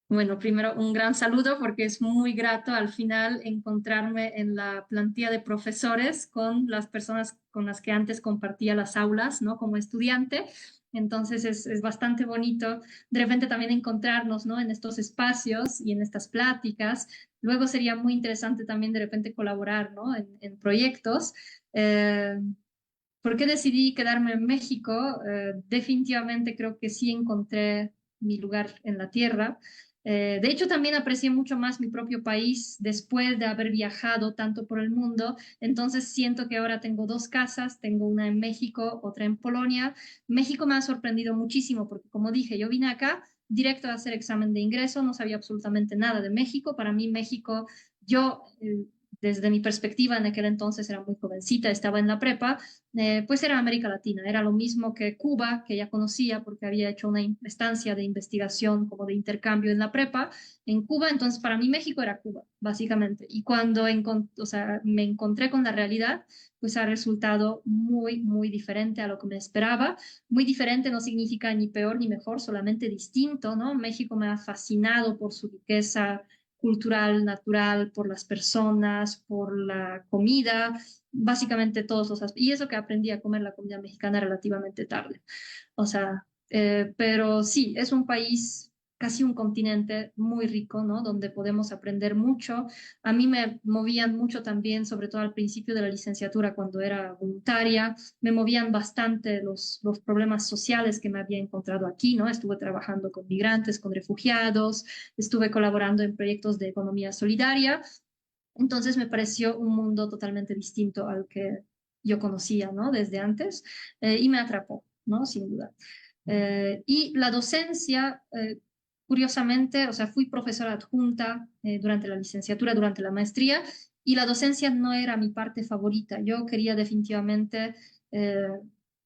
Bueno, primero un gran saludo porque es muy grato al final encontrarme en la plantilla de profesores con las personas con las que antes compartía las aulas, ¿no? Como estudiante. Entonces es bastante bonito de repente también encontrarnos, ¿no? En estos espacios y en estas pláticas. Luego sería muy interesante también de repente colaborar, ¿no? En proyectos. Eh, ¿Por qué decidí quedarme en México? Definitivamente creo que sí encontré mi lugar en la tierra. De hecho, también aprecié mucho más mi propio país después de haber viajado tanto por el mundo. Entonces siento que ahora tengo dos casas, tengo una en México, otra en Polonia. México me ha sorprendido muchísimo porque, como dije, yo vine acá directo a hacer examen de ingreso, no sabía absolutamente nada de México. Para mí, México, yo, desde mi perspectiva en aquel entonces era muy jovencita, estaba en la prepa, pues era América Latina, era lo mismo que Cuba, que ya conocía porque había hecho una estancia de investigación como de intercambio en la prepa en Cuba, entonces para mí México era Cuba, básicamente. Y cuando o sea, me encontré con la realidad, pues ha resultado muy, muy diferente a lo que me esperaba. Muy diferente no significa ni peor ni mejor, solamente distinto, ¿no? México me ha fascinado por su riqueza cultural, natural, por las personas, por la comida, básicamente todos los aspectos. Y eso que aprendí a comer la comida mexicana relativamente tarde. O sea, pero sí, es un país, casi un continente muy rico, ¿no? Donde podemos aprender mucho. A mí me movían mucho también, sobre todo al principio de la licenciatura, cuando era voluntaria, me movían bastante los problemas sociales que me había encontrado aquí, ¿no? Estuve trabajando con migrantes, con refugiados, estuve colaborando en proyectos de economía solidaria, entonces me pareció un mundo totalmente distinto al que yo conocía, ¿no? Desde antes, y me atrapó, ¿no? Sin duda. Y la docencia, curiosamente, o sea, fui profesora adjunta durante la licenciatura, durante la maestría, y la docencia no era mi parte favorita. Yo quería definitivamente eh,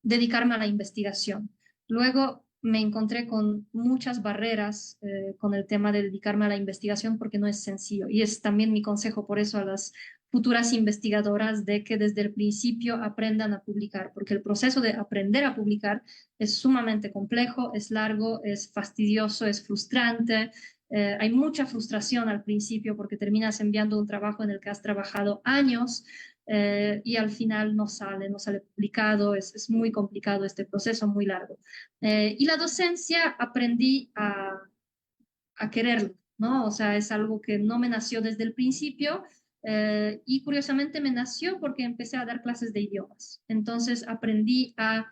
dedicarme a la investigación. Luego me encontré con muchas barreras con el tema de dedicarme a la investigación porque no es sencillo. Y es también mi consejo por eso a las futuras investigadoras de que desde el principio aprendan a publicar, porque el proceso de aprender a publicar es sumamente complejo, es largo, es fastidioso, es frustrante. Hay mucha frustración al principio porque terminas enviando un trabajo en el que has trabajado años y al final no sale publicado, es muy complicado este proceso, muy largo. Y la docencia aprendí a quererlo, ¿no? O sea, es algo que no me nació desde el principio y curiosamente me nació porque empecé a dar clases de idiomas. Entonces aprendí a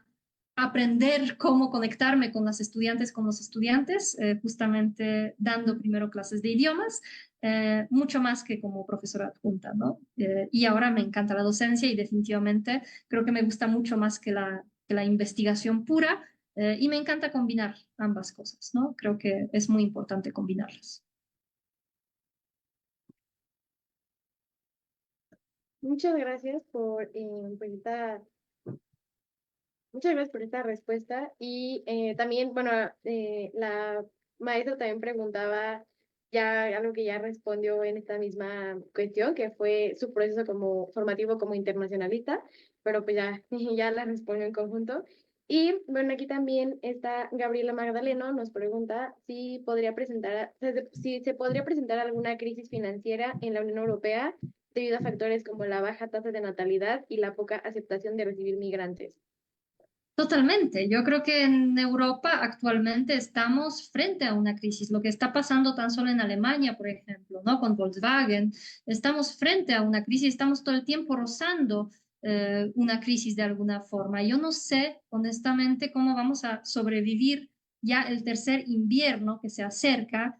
aprender cómo conectarme con los estudiantes, justamente dando primero clases de idiomas, mucho más que como profesora adjunta, ¿no? Y ahora me encanta la docencia y definitivamente creo que me gusta mucho más que la investigación pura y me encanta combinar ambas cosas, ¿no? Creo que es muy importante combinarlas. Muchas gracias por pues, Muchas gracias por esta respuesta. Y también, bueno, la maestra también preguntaba ya algo que ya respondió en esta misma cuestión, que fue su proceso como formativo como internacionalista, pero pues ya, ya la respondió en conjunto. Y bueno, aquí también está Gabriela Magdaleno, nos pregunta si podría presentar, si se podría presentar alguna crisis financiera en la Unión Europea debido a factores como la baja tasa de natalidad y la poca aceptación de recibir migrantes. Totalmente. Yo creo que en Europa actualmente estamos frente a una crisis. Lo que está pasando tan solo en Alemania, por ejemplo, ¿no? Con Volkswagen, estamos frente a una crisis, estamos todo el tiempo rozando una crisis de alguna forma. Yo no sé, honestamente, cómo vamos a sobrevivir ya el tercer invierno que se acerca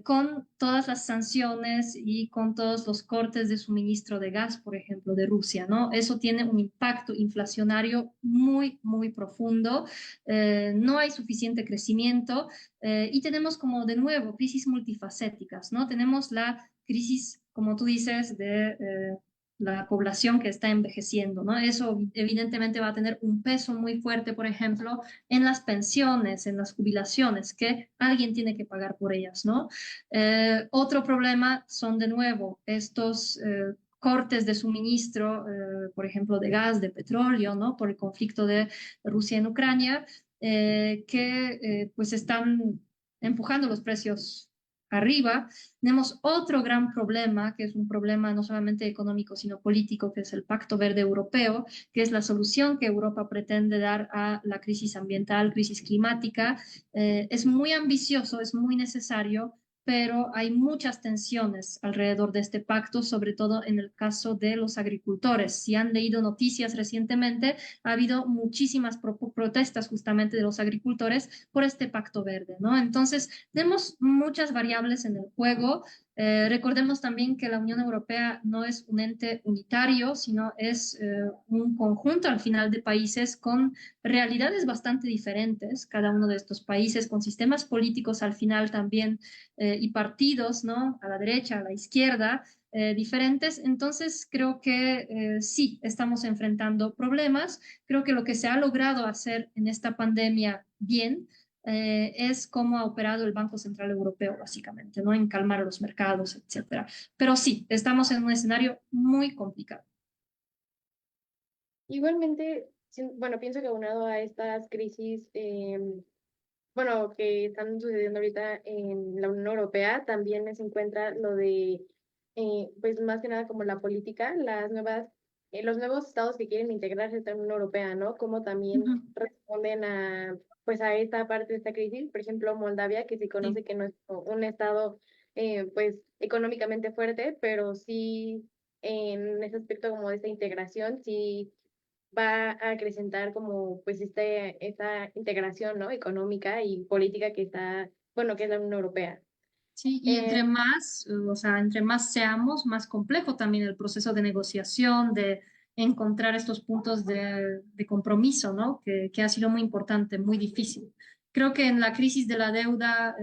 con todas las sanciones y con todos los cortes de suministro de gas, por ejemplo, de Rusia, ¿no? Eso tiene un impacto inflacionario muy, muy profundo. No hay suficiente crecimiento y tenemos como de nuevo crisis multifacéticas, ¿no? Tenemos la crisis, como tú dices, de la población que está envejeciendo, ¿no? Eso evidentemente va a tener un peso muy fuerte, por ejemplo, en las pensiones, en las jubilaciones, que alguien tiene que pagar por ellas, ¿no? Otro problema son de nuevo estos cortes de suministro, por ejemplo, de gas, de petróleo, ¿no? Por el conflicto de Rusia en Ucrania, que pues están empujando los precios arriba. Tenemos otro gran problema, que es un problema no solamente económico, sino político, que es el Pacto Verde Europeo, que es la solución que Europa pretende dar a la crisis ambiental, crisis climática. Es muy ambicioso, es muy necesario, pero hay muchas tensiones alrededor de este pacto, sobre todo en el caso de los agricultores. Si han leído noticias recientemente, ha habido muchísimas protestas justamente de los agricultores por este pacto verde, ¿no? Entonces, tenemos muchas variables en el juego. Recordemos también que la Unión Europea no es un ente unitario, sino es un conjunto al final de países con realidades bastante diferentes, cada uno de estos países, con sistemas políticos al final también y partidos, ¿no? A la derecha, a la izquierda, diferentes. Entonces, creo que sí, estamos enfrentando problemas. Creo que lo que se ha logrado hacer en esta pandemia bien es cómo ha operado el Banco Central Europeo, básicamente, ¿no? En calmar los mercados, etcétera. Pero sí, estamos en un escenario muy complicado. Igualmente, bueno, pienso que aunado a estas crisis, bueno, que están sucediendo ahorita en la Unión Europea, también se encuentra lo de, pues más que nada como la política, las nuevas, los nuevos estados que quieren integrarse a la Unión Europea, ¿no? Cómo también Ujú. responden a, pues a esta parte de esta crisis. Por ejemplo, Moldavia, que se Sí. conoce que no es un estado, pues económicamente fuerte, pero sí en ese aspecto como de esta integración, sí va a acrecentar como pues esta integración, ¿no? Económica y política que está, bueno, que es la Unión Europea. Sí, y Eh, entre más, o sea, entre más seamos, más complejo también el proceso de negociación, de encontrar estos puntos de compromiso, ¿no? Que ha sido muy importante, muy difícil. Creo que en la crisis de la deuda,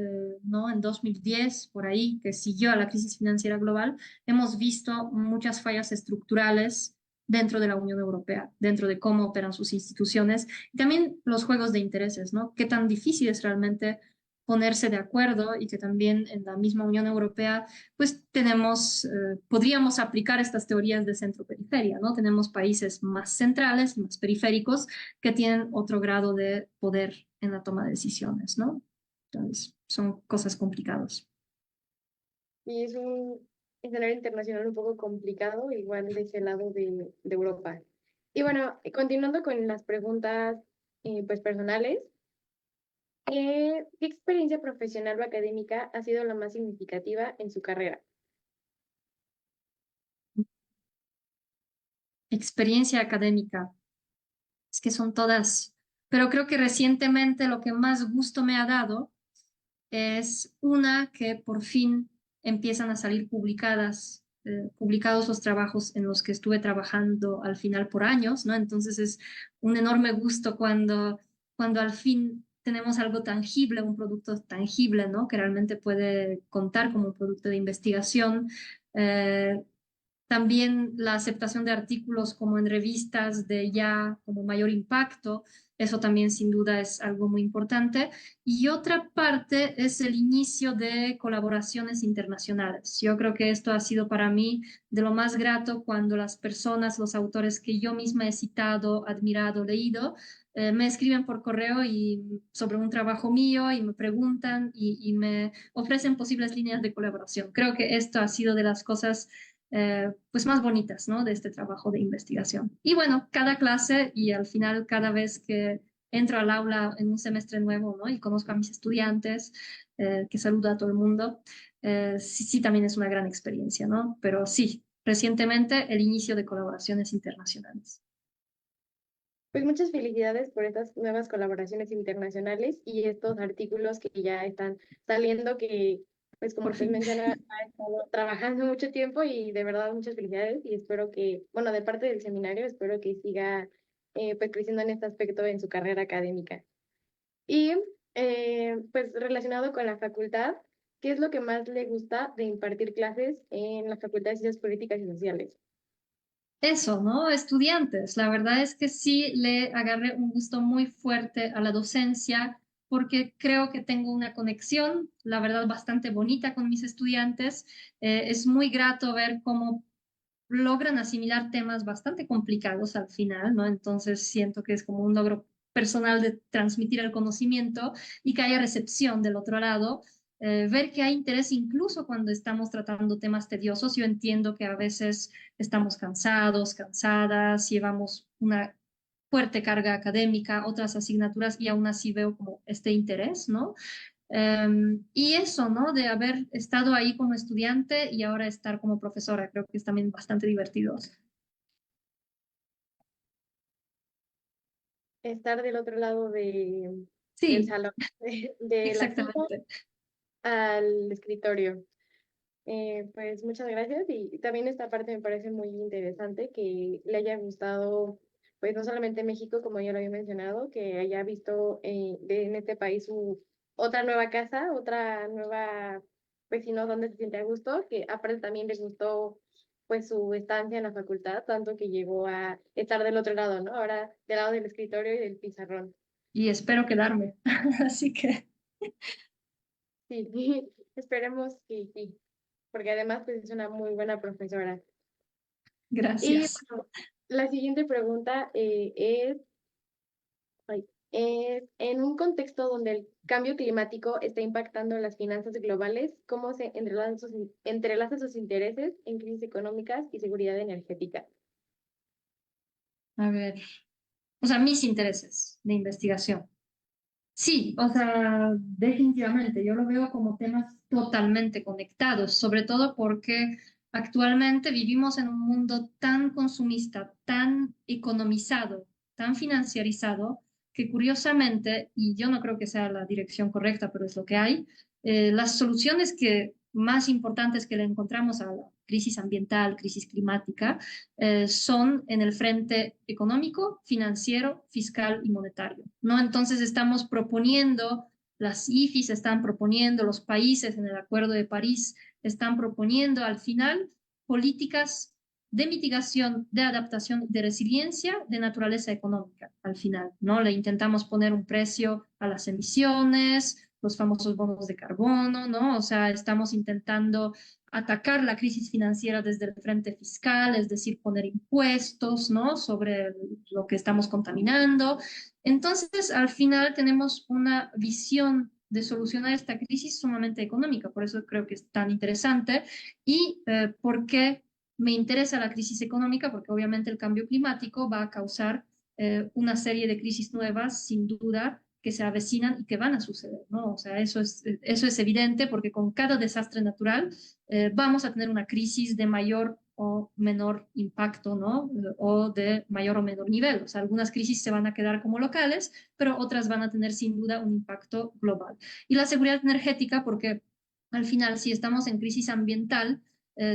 ¿no? En 2010, por ahí, que siguió a la crisis financiera global, hemos visto muchas fallas estructurales dentro de la Unión Europea, dentro de cómo operan sus instituciones, y también los juegos de intereses, ¿no? Qué tan difícil es realmente ponerse de acuerdo y que también en la misma Unión Europea, pues tenemos, podríamos aplicar estas teorías de centro-periferia, ¿no? Tenemos países más centrales, más periféricos, que tienen otro grado de poder en la toma de decisiones, ¿no? Entonces, son cosas complicadas. y es un escenario internacional un poco complicado, igual de ese lado de Europa. Y bueno, continuando con las preguntas pues personales, ¿qué experiencia profesional o académica ha sido la más significativa en su carrera? Experiencia académica, es que son todas, pero creo que recientemente lo que más gusto me ha dado es una que por fin empiezan a salir publicados los trabajos en los que estuve trabajando al final por años, ¿no? Entonces es un enorme gusto cuando al fin tenemos algo tangible, un producto tangible, ¿no? Que realmente puede contar como un producto de investigación. Eh, También la aceptación de artículos como en revistas de ya como mayor impacto, eso también sin duda es algo muy importante. Y otra parte es el inicio de colaboraciones internacionales. Yo creo que esto ha sido para mí de lo más grato cuando las personas, los autores que yo misma he citado, admirado, leído, me escriben por correo y sobre un trabajo mío y me preguntan y me ofrecen posibles líneas de colaboración. Creo que esto ha sido de las cosas pues más bonitas, ¿no? De este trabajo de investigación. Y bueno, cada clase y al final cada vez que entro al aula en un semestre nuevo, ¿no? Y conozco a mis estudiantes, que saludo a todo el mundo, sí, sí, también es una gran experiencia, ¿no? Pero sí, recientemente el inicio de colaboraciones internacionales. Pues muchas felicidades por estas nuevas colaboraciones internacionales y estos artículos que ya están saliendo, que pues como Por usted fin. menciona, ha estado trabajando mucho tiempo y de verdad muchas felicidades y espero que, bueno, de parte del seminario, espero que siga pues creciendo en este aspecto en su carrera académica. Y pues relacionado con la facultad, ¿qué es lo que más le gusta de impartir clases en la Facultad de Ciencias Políticas y Sociales? Eso, ¿no? Estudiantes. La verdad es que sí le agarré un gusto muy fuerte a la docencia porque creo que tengo una conexión, la verdad, bastante bonita con mis estudiantes. Es muy grato ver cómo logran asimilar temas bastante complicados al final, ¿no? Entonces siento que es como un logro personal de transmitir el conocimiento y que haya recepción del otro lado. Ver que hay interés incluso cuando estamos tratando temas tediosos. Yo entiendo que a veces estamos cansados, cansadas, llevamos una fuerte carga académica, otras asignaturas y aún así veo como este interés, ¿no? Y eso, ¿no? De haber estado ahí como estudiante y ahora estar como profesora, creo que es también bastante divertido. Estar del otro lado del Sí, salón, de la silla exactamente. al escritorio. Pues muchas gracias y también esta parte me parece muy interesante que le haya gustado, pues no solamente México, como ya lo había mencionado, que haya visto en este país su otra nueva casa, otra nueva, pues si no, donde se siente a gusto, que aparte también les gustó pues su estancia en la facultad, tanto que llegó a estar del otro lado, ¿no? Ahora del lado del escritorio y del pizarrón. Y espero quedarme. Así que, Sí, esperemos que sí, porque además pues es una muy buena profesora. Y gracias. bueno, la siguiente pregunta es, en un contexto donde el cambio climático está impactando las finanzas globales, ¿cómo se entrelazan sus intereses en crisis económicas y seguridad energética? A ver, o sea, mis intereses de investigación. Sí, o sea, definitivamente, yo lo veo como temas totalmente conectados, sobre todo porque actualmente vivimos en un mundo tan consumista, tan economizado, tan financiarizado, que curiosamente, y yo no creo que sea la dirección correcta, pero es lo que hay, las soluciones que más importantes que le encontramos a la crisis ambiental, crisis climática, son en el frente económico, financiero, fiscal y monetario, ¿no? Entonces estamos proponiendo, las IFIs están proponiendo, los países en el Acuerdo de París están proponiendo al final políticas de mitigación, de adaptación, de resiliencia, de naturaleza económica, al final, ¿no? Le intentamos poner un precio a las emisiones, los famosos bonos de carbono, ¿no? O sea, estamos intentando atacar la crisis financiera desde el frente fiscal, es decir, poner impuestos, ¿no? Sobre lo que estamos contaminando. Entonces, al final tenemos una visión de solucionar esta crisis sumamente económica, por eso creo que es tan interesante. ¿Y por qué me interesa la crisis económica? Porque obviamente el cambio climático va a causar una serie de crisis nuevas, sin duda, que se avecinan y que van a suceder, ¿no? O sea, eso es evidente porque con cada desastre natural vamos a tener una crisis de mayor o menor impacto, ¿no? O de mayor o menor nivel. O sea, algunas crisis se van a quedar como locales, pero otras van a tener sin duda un impacto global. Y la seguridad energética, porque al final, si estamos en crisis ambiental,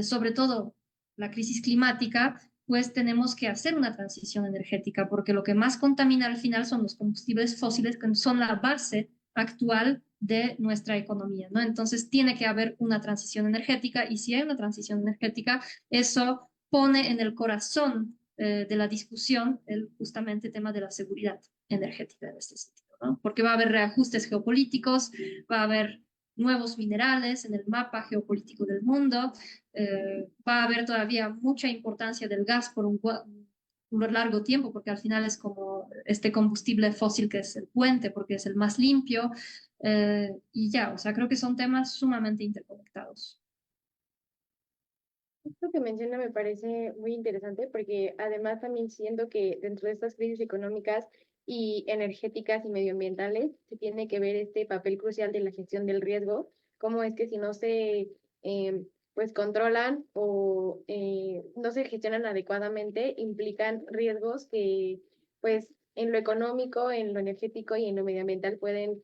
sobre todo la crisis climática, pues tenemos que hacer una transición energética, porque lo que más contamina al final son los combustibles fósiles, que son la base actual de nuestra economía, ¿no? Entonces tiene que haber una transición energética y si hay una transición energética, eso pone en el corazón de la discusión el justamente tema de la seguridad energética en este sentido, ¿no? Porque va a haber reajustes geopolíticos, va a haber nuevos minerales en el mapa geopolítico del mundo, va a haber todavía mucha importancia del gas por un largo tiempo, porque al final es como este combustible fósil que es el puente, porque es el más limpio, y ya, o sea, creo que son temas sumamente interconectados. Esto que menciona me parece muy interesante porque además también siento que dentro de estas crisis económicas y energéticas y medioambientales se tiene que ver este papel crucial de la gestión del riesgo, cómo es que si no se pues controlan o no se gestionan adecuadamente, implican riesgos que pues en lo económico, en lo energético y en lo medioambiental pueden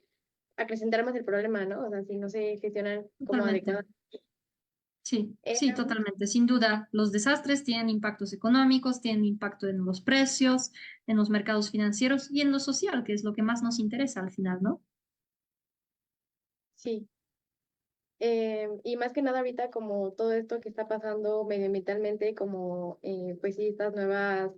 acrecentar más el problema, ¿no? O sea, si no se gestionan como Totalmente. adecuadamente. Sí, sí, totalmente. Sin duda, los desastres tienen impactos económicos, tienen impacto en los precios, en los mercados financieros y en lo social, que es lo que más nos interesa al final, ¿no? Sí. Y más que nada ahorita como todo esto que está pasando medioambientalmente, como pues sí, estas nuevas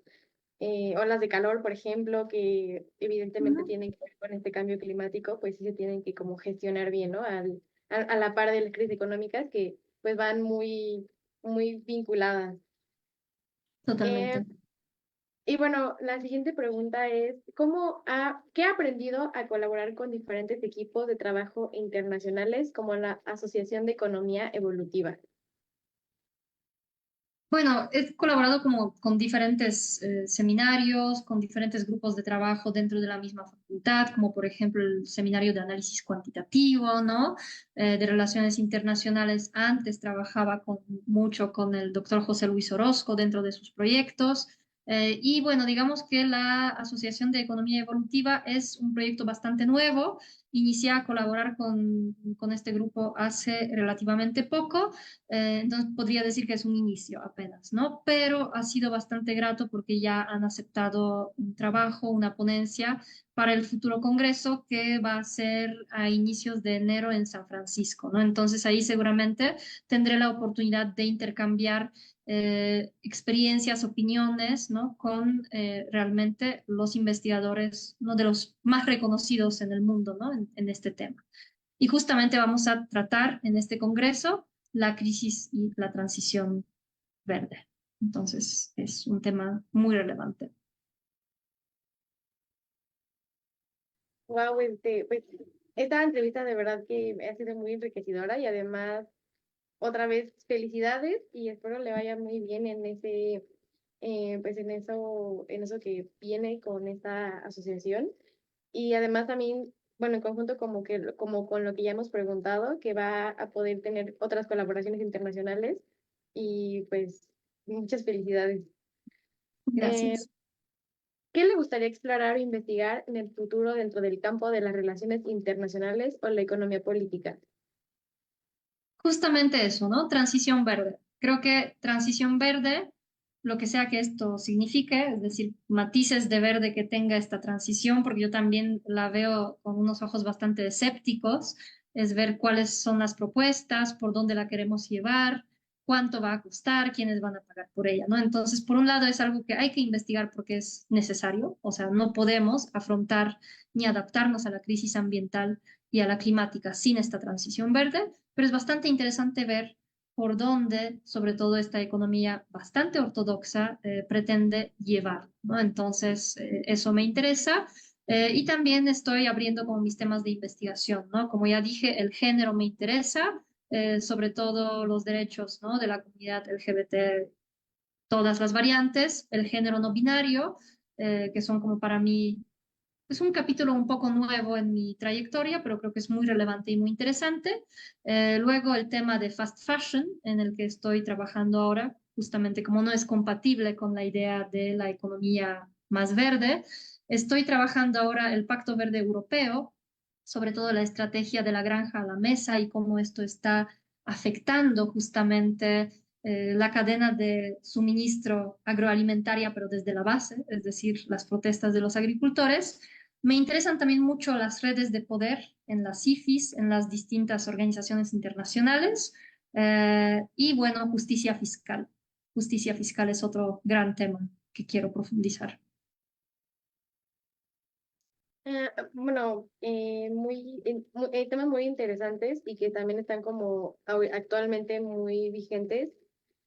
olas de calor, por ejemplo, que evidentemente Ujú. tienen que ver con este cambio climático, pues sí se tienen que como gestionar bien, ¿no? A la par de las crisis económicas que pues van muy vinculadas. Eh, Totalmente. y bueno, la siguiente pregunta es, ¿qué ha aprendido a colaborar con diferentes equipos de trabajo internacionales como la Asociación de Economía Evolutiva? Bueno, he colaborado como con diferentes seminarios, con diferentes grupos de trabajo dentro de la misma facultad, como por ejemplo el seminario de análisis cuantitativo, ¿no? De relaciones internacionales. Antes trabajaba mucho con el doctor José Luis Orozco dentro de sus proyectos. Y bueno, digamos que la Asociación de Economía Evolutiva es un proyecto bastante nuevo. Inicié a colaborar con este grupo hace relativamente poco. Entonces podría decir que es un inicio apenas, ¿no? Pero ha sido bastante grato porque ya han aceptado un trabajo, una ponencia para el futuro congreso que va a ser a inicios de enero en San Francisco, ¿no? Entonces ahí seguramente tendré la oportunidad de intercambiar experiencias, opiniones, ¿no? Con realmente los investigadores, uno de los más reconocidos en el mundo, ¿no? En este tema. Y justamente vamos a tratar en este congreso la crisis y la transición verde. Entonces, es un tema muy relevante. Wow, pues esta entrevista de verdad que me ha sido muy enriquecedora y además otra vez felicidades y espero le vaya muy bien en pues en eso que viene con esta asociación. Y además también, bueno, en conjunto como con lo que ya hemos preguntado, que va a poder tener otras colaboraciones internacionales y pues muchas felicidades. Eh, Gracias. ¿Qué le gustaría explorar o investigar en el futuro dentro del campo de las relaciones internacionales o la economía política? Justamente eso, ¿no? Transición verde. Creo que transición verde, lo que sea que esto signifique, es decir, matices de verde que tenga esta transición, porque yo también la veo con unos ojos bastante escépticos, es ver cuáles son las propuestas, por dónde la queremos llevar, cuánto va a costar, quiénes van a pagar por ella, ¿no? Entonces, por un lado es algo que hay que investigar porque es necesario, o sea, no podemos afrontar ni adaptarnos a la crisis ambiental y a la climática sin esta transición verde, pero es bastante interesante ver por dónde, sobre todo esta economía bastante ortodoxa, pretende llevar, ¿no? Entonces, eso me interesa. Y también estoy abriendo como mis temas de investigación, ¿no? Como ya dije, el género me interesa, sobre todo los derechos, ¿no? De la comunidad LGBT, todas las variantes, el género no binario, que son como para mí es un capítulo un poco nuevo en mi trayectoria, pero creo que es muy relevante y muy interesante. Luego el tema de fast fashion, en el que estoy trabajando ahora, justamente como no es compatible con la idea de la economía más verde, estoy trabajando ahora el Pacto Verde Europeo, sobre todo la estrategia de la granja a la mesa y cómo esto está afectando justamente la cadena de suministro agroalimentaria, pero desde la base, es decir, las protestas de los agricultores. Me interesan también mucho las redes de poder en las IFIs, en las distintas organizaciones internacionales y, bueno, justicia fiscal. justicia fiscal es otro gran tema que quiero profundizar. Bueno, temas muy interesantes y que también están como actualmente muy vigentes.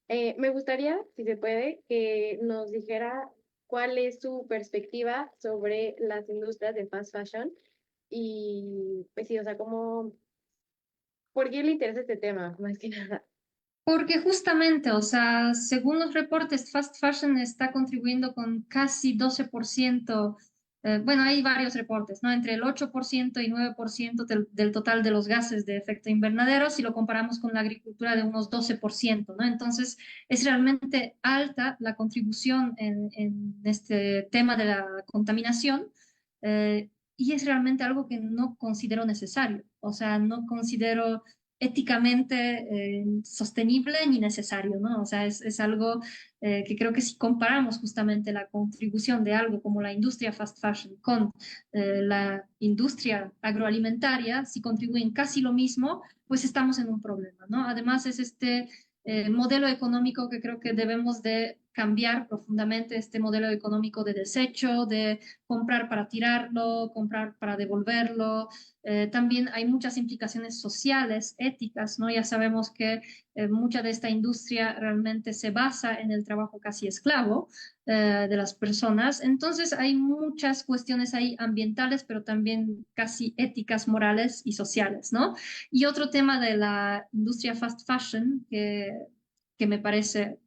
Me gustaría, si se puede, que nos dijera cuál es su perspectiva sobre las industrias de fast fashion y, pues sí, o sea, ¿por qué le interesa este tema, más que nada? Porque justamente, o sea, según los reportes, fast fashion está contribuyendo con casi 12%, bueno, hay varios reportes, ¿no? Entre el 8% y 9% del total de los gases de efecto invernadero, si lo comparamos con la agricultura de unos 12%, ¿no? Entonces, es realmente alta la contribución en este tema de la contaminación. Y es realmente algo que no considero necesario, o sea, no considero éticamente sostenible ni necesario, ¿no? O sea, es algo que creo que si comparamos justamente la contribución de algo como la industria fast fashion con la industria agroalimentaria, si contribuyen casi lo mismo, pues estamos en un problema, ¿no? Además es este modelo económico que creo que debemos de cambiar profundamente, este modelo económico de desecho, de comprar para tirarlo, comprar para devolverlo. También hay muchas implicaciones sociales, éticas, ¿no? Ya sabemos que mucha de esta industria realmente se basa en el trabajo casi esclavo de las personas. Entonces hay muchas cuestiones ahí ambientales, pero también casi éticas, morales y sociales, ¿no? Y otro tema de la industria fast fashion que me parece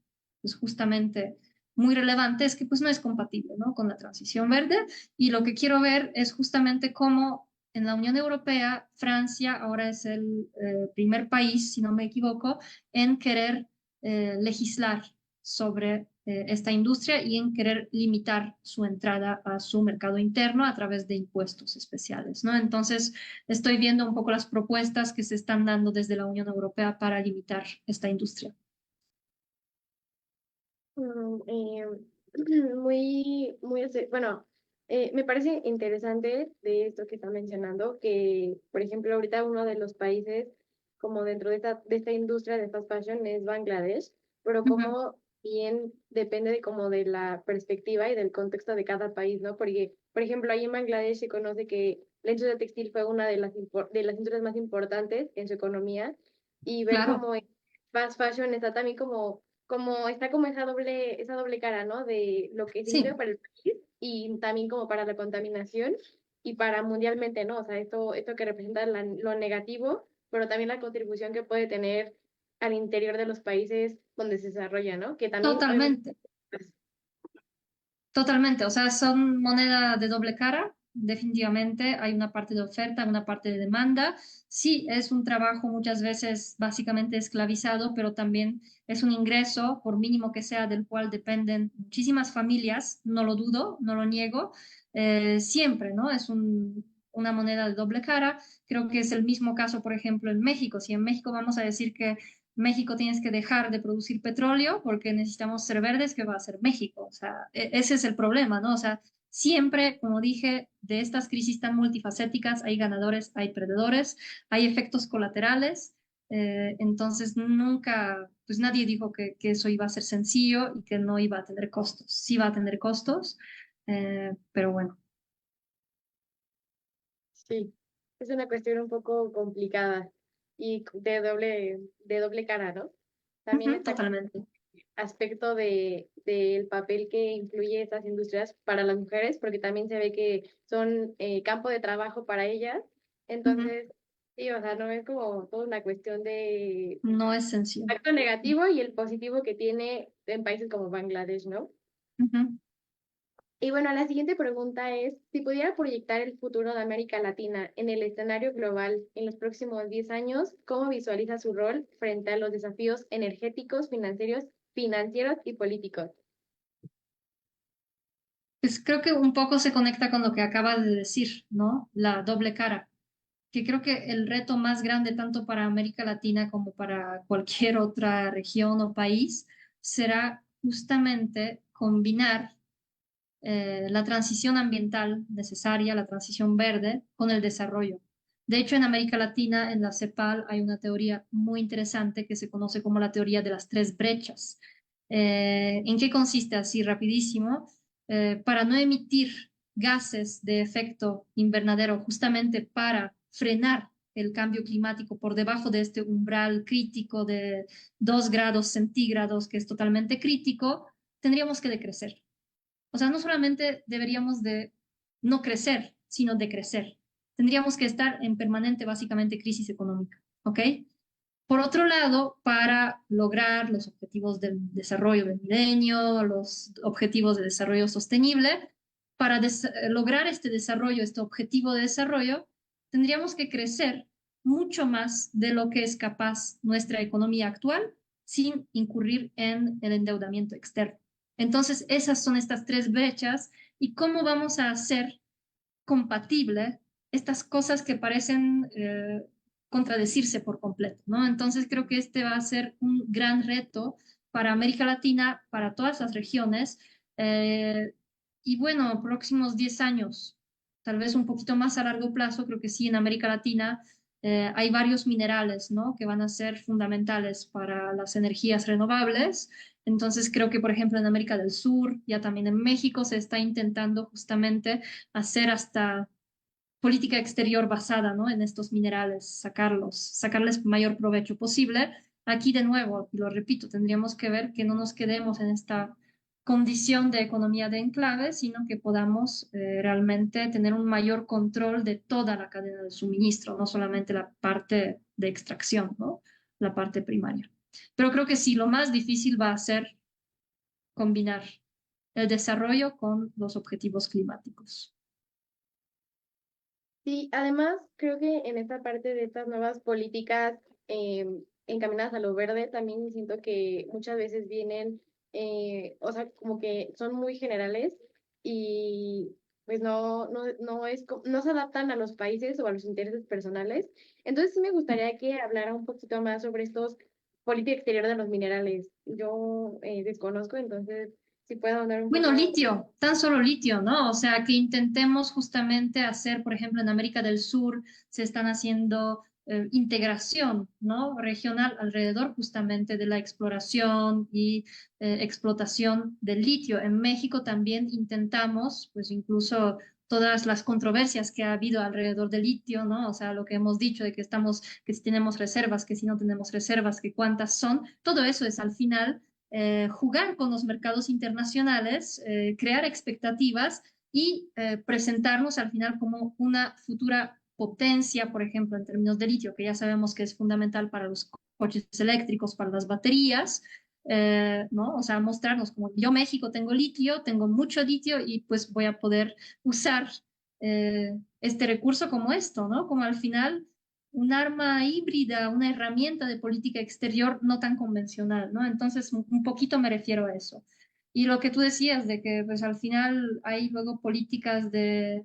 pues, justamente muy relevante es que pues no es compatible, ¿no? Con la transición verde y lo que quiero ver es justamente cómo en la Unión Europea, Francia ahora es el primer país, si no me equivoco, en querer legislar sobre esta industria y en querer limitar su entrada a su mercado interno a través de impuestos especiales, ¿no? Entonces, estoy viendo un poco las propuestas que se están dando desde la Unión Europea para limitar esta industria. Mm, eh, bueno, me parece interesante de esto que está mencionando, que, por ejemplo, ahorita uno de los países como dentro de esta industria de fast fashion es Bangladesh, pero Ujú. como bien depende de como de la perspectiva y del contexto de cada país, ¿no? Porque, por ejemplo, ahí en Bangladesh se conoce que la industria textil fue una de las industrias más importantes en su economía y ver Claro, cómo fast fashion está también como está como esa doble cara, ¿no? De lo que significa sí. para el país y también como para la contaminación y para mundialmente, ¿no? O sea, esto que representa lo negativo, pero también la contribución que puede tener al interior de los países donde se desarrolla, ¿no? Que también, obviamente, Totalmente. pues, Totalmente, o sea, son moneda de doble cara, definitivamente. Hay una parte de oferta, una parte de demanda. Sí, es un trabajo muchas veces básicamente esclavizado, pero también es un ingreso, por mínimo que sea, del cual dependen muchísimas familias. No lo dudo, no lo niego. Siempre, ¿no? Es una moneda de doble cara. Creo que es el mismo caso, por ejemplo, en México. Si en México vamos a decir que México tienes que dejar de producir petróleo porque necesitamos ser verdes, ¿qué va a hacer México? O sea, ese es el problema, ¿no? O sea, siempre, como dije, de estas crisis tan multifacéticas hay ganadores, hay perdedores, hay efectos colaterales. Entonces, nunca, pues nadie dijo que eso iba a ser sencillo y que no iba a tener costos. Sí va a tener costos, pero bueno, sí, es una cuestión un poco complicada y de doble cara, ¿no? También ujú, está como totalmente. aspecto del papel que influye estas industrias para las mujeres, porque también se ve que son campo de trabajo para ellas. Ujú. Entonces, sí, o sea, no es como toda una cuestión de No es sencillo. impacto negativo y el positivo que tiene en países como Bangladesh, ¿no? Ujú. Y bueno, la siguiente pregunta es, si pudiera proyectar el futuro de América Latina en el escenario global en los próximos 10 años, ¿cómo visualiza su rol frente a los desafíos energéticos, financieros y políticos? Pues creo que un poco se conecta con lo que acabas de decir, ¿no? La doble cara, que creo que el reto más grande tanto para América Latina como para cualquier otra región o país será justamente combinar la transición ambiental necesaria, la transición verde, con el desarrollo. De hecho, en América Latina, en la CEPAL, hay una teoría muy interesante que se conoce como la teoría de las tres brechas. ¿En qué consiste? Así rapidísimo. Para no emitir gases de efecto invernadero, justamente para frenar el cambio climático por debajo de este umbral crítico de 2 grados centígrados, que es totalmente crítico, tendríamos que decrecer. O sea, no solamente deberíamos de no crecer, sino decrecer. Tendríamos que estar en permanente, básicamente, crisis económica, ¿ok? Por otro lado, para lograr los objetivos del desarrollo del milenio, los objetivos de desarrollo sostenible, para lograr este desarrollo, este objetivo de desarrollo, tendríamos que crecer mucho más de lo que es capaz nuestra economía actual sin incurrir en el endeudamiento externo. Entonces, esas son estas 3 brechas y cómo vamos a hacer compatible estas cosas que parecen contradecirse por completo, ¿no? Entonces creo que este va a ser un gran reto para América Latina, para todas las regiones, eh, y bueno, próximos 10 años, tal vez un poquito más a largo plazo, creo que sí, en América Latina hay varios minerales, ¿no? Que van a ser fundamentales para las energías renovables. Entonces creo que, por ejemplo, en América del Sur, ya también en México, se está intentando justamente hacer hasta política exterior basada, ¿no? En estos minerales, sacarles mayor provecho posible. Aquí de nuevo, y lo repito, tendríamos que ver que no nos quedemos en esta condición de economía de enclave, sino que podamos realmente tener un mayor control de toda la cadena de suministro, no solamente la parte de extracción, ¿no? La parte primaria. Pero creo que sí, lo más difícil va a ser combinar el desarrollo con los objetivos climáticos. Sí, además creo que en esta parte de estas nuevas políticas encaminadas a lo verde, también siento que muchas veces vienen, o sea, como que son muy generales y pues no se adaptan a los países o a los intereses personales. Entonces sí me gustaría que hablara un poquito más sobre estos política exterior de los minerales. Yo desconozco, entonces si puedo hablar un Bueno, poco. litio, tan solo litio, ¿no? O sea, que intentemos justamente hacer, por ejemplo, en América del Sur se están haciendo integración, ¿no? Regional alrededor justamente de la exploración y explotación del litio. En México también intentamos, pues incluso todas las controversias que ha habido alrededor del litio, ¿no? O sea, lo que hemos dicho de que estamos, que si tenemos reservas, que si no tenemos reservas, que cuántas son, todo eso es al final jugar con los mercados internacionales, crear expectativas y presentarnos al final como una futura potencia, por ejemplo, en términos de litio, que ya sabemos que es fundamental para los coches eléctricos, para las baterías, ¿no? O sea, mostrarnos como yo México tengo litio, tengo mucho litio y pues voy a poder usar este recurso como esto, ¿no? Como al final un arma híbrida, una herramienta de política exterior no tan convencional, ¿no? Entonces, un poquito me refiero a eso. Y lo que tú decías de que pues al final hay luego políticas de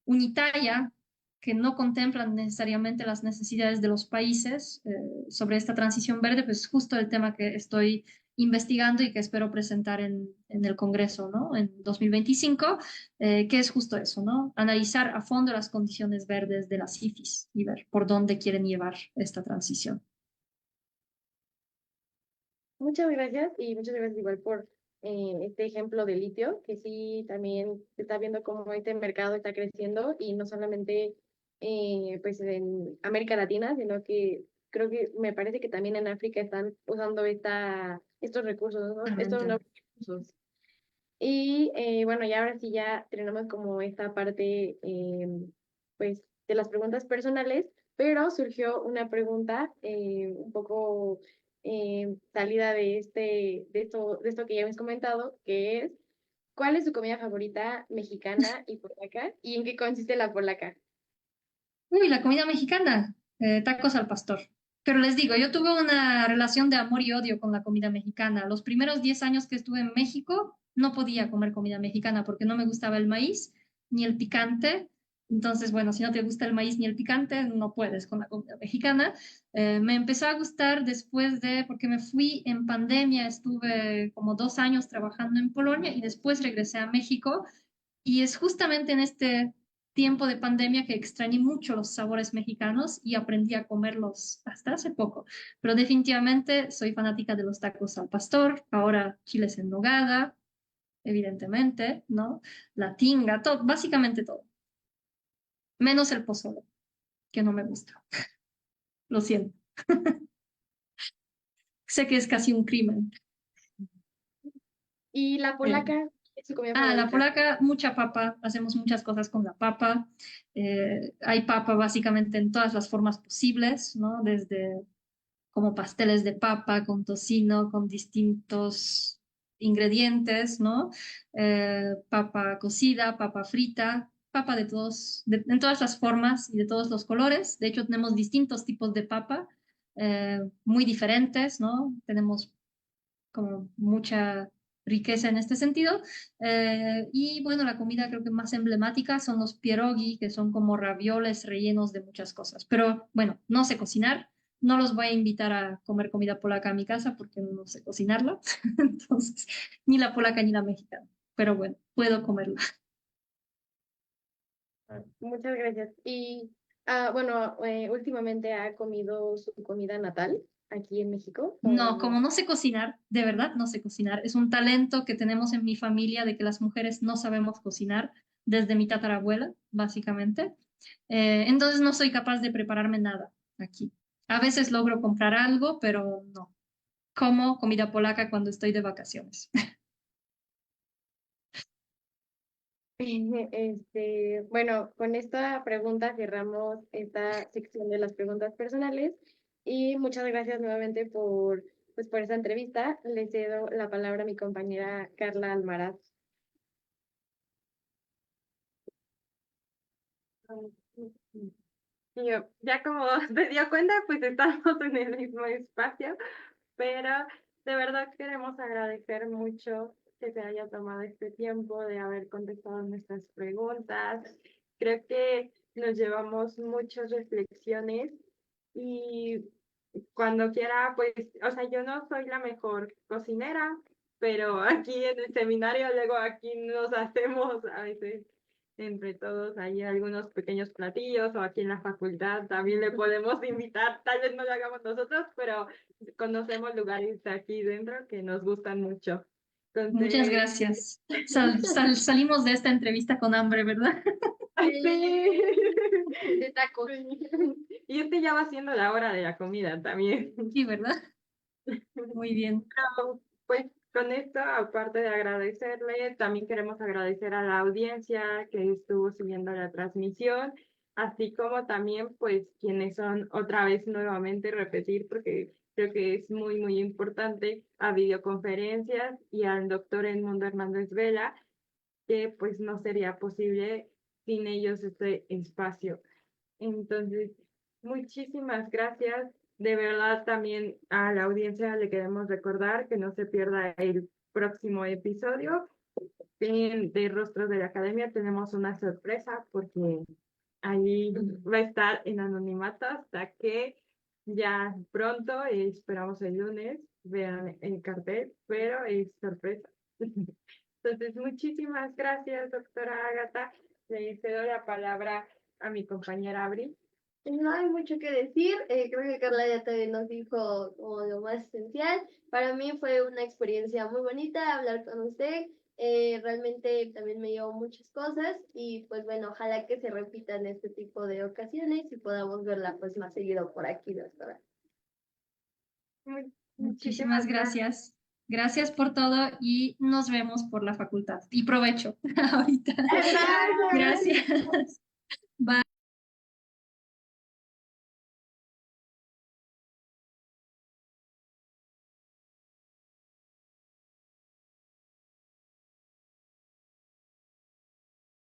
unitaria que no contemplan necesariamente las necesidades de los países sobre esta transición verde, pues justo el tema que estoy investigando y que espero presentar en el Congreso, ¿no? En 2025, que es justo eso, ¿no? Analizar a fondo las condiciones verdes de las IFIs y ver por dónde quieren llevar esta transición. Muchas gracias y muchas gracias igual por este ejemplo de litio, que sí también se está viendo cómo este mercado está creciendo y no solamente pues en América Latina, sino que creo que me parece que también en África están usando estos recursos, ¿no? Estos Realmente. nuevos recursos. Y bueno, y ahora sí ya tenemos como esta parte pues de las preguntas personales, pero surgió una pregunta un poco salida de esto que ya habéis comentado, que es, ¿cuál es su comida favorita mexicana y polaca? ¿Y en qué consiste la polaca? Uy, la comida mexicana, tacos al pastor. Pero les digo, yo tuve una relación de amor y odio con la comida mexicana. Los primeros 10 años que estuve en México no podía comer comida mexicana porque no me gustaba el maíz ni el picante. Entonces, bueno, si no te gusta el maíz ni el picante, no puedes con la comida mexicana. Me empezó a gustar después de, porque me fui en pandemia, estuve como 2 años trabajando en Polonia y después regresé a México. Y es justamente en este tiempo de pandemia que extrañé mucho los sabores mexicanos y aprendí a comerlos hasta hace poco. Pero definitivamente soy fanática de los tacos al pastor, ahora chiles en nogada, evidentemente, ¿no? La tinga, todo, básicamente todo. Menos el pozole, que no me gusta. Lo siento. Sé que es casi un crimen. ¿Y la Eh, polaca es su comida la favorita? polaca, mucha papa, hacemos muchas cosas con la papa. Hay papa básicamente en todas las formas posibles, ¿no? Desde como pasteles de papa con tocino, con distintos ingredientes, ¿no? Papa cocida, papa frita, papa de todos, en todas las formas y de todos los colores. De hecho, tenemos distintos tipos de papa, muy diferentes, ¿no? Tenemos como mucha riqueza en este sentido. Y bueno, la comida creo que más emblemática son los pierogi, que son como ravioles rellenos de muchas cosas. Pero bueno, no sé cocinar. No los voy a invitar a comer comida polaca a mi casa porque no sé cocinarla. Entonces, ni la polaca ni la mexicana. Pero bueno, puedo comerla. Muchas gracias. Y bueno, últimamente ha comido su comida natal aquí en México. No, como O... no sé cocinar, de verdad no sé cocinar. Es un talento que tenemos en mi familia de que las mujeres no sabemos cocinar desde mi tatarabuela, básicamente. Entonces no soy capaz de prepararme nada aquí. A veces logro comprar algo, pero no. Como comida polaca cuando estoy de vacaciones. Bueno, con esta pregunta cerramos esta sección de las preguntas personales y muchas gracias nuevamente pues, por esta entrevista. Le cedo la palabra a mi compañera Carla Almaraz. Y ya como se dio cuenta, pues estamos en el mismo espacio, pero de verdad queremos agradecer mucho que se haya tomado este tiempo de haber contestado nuestras preguntas. Creo que nos llevamos muchas reflexiones y cuando quiera, pues, o sea, yo no soy la mejor cocinera, pero aquí en el seminario, luego aquí nos hacemos a veces entre todos hay algunos pequeños platillos o aquí en la facultad también le podemos invitar, tal vez no lo hagamos nosotros, pero conocemos lugares aquí dentro que nos gustan mucho. Muchas Entonces, gracias. Salimos de esta entrevista con hambre, ¿verdad? sí. De tacos. Y ya va siendo la hora de la comida también. Sí, ¿verdad? Muy bien. Pues con esto, aparte de agradecerle, también queremos agradecer a la audiencia que estuvo siguiendo la transmisión, así como también pues quienes son otra vez nuevamente repetir, porque creo que es muy, muy importante, a videoconferencias y al doctor Edmundo Hernández Vela, que pues no sería posible sin ellos este espacio. Entonces, muchísimas gracias. De verdad, también a la audiencia le queremos recordar que no se pierda el próximo episodio. De Rostros de la Academia tenemos una sorpresa porque ahí va a estar en anonimato hasta que ya pronto, esperamos el lunes, vean el cartel, pero es sorpresa. Entonces, muchísimas gracias, doctora Ágata. Le cedo la palabra a mi compañera Abril. No hay mucho que decir, creo que Carla ya también nos dijo como lo más esencial. Para mí fue una experiencia muy bonita hablar con usted, realmente también me dio muchas cosas y pues bueno, ojalá que se repitan este tipo de ocasiones y podamos verla pues más seguido por aquí, doctora. Muchísimas gracias. Gracias por todo y nos vemos por la facultad. Y provecho ahorita. Gracias. Gracias.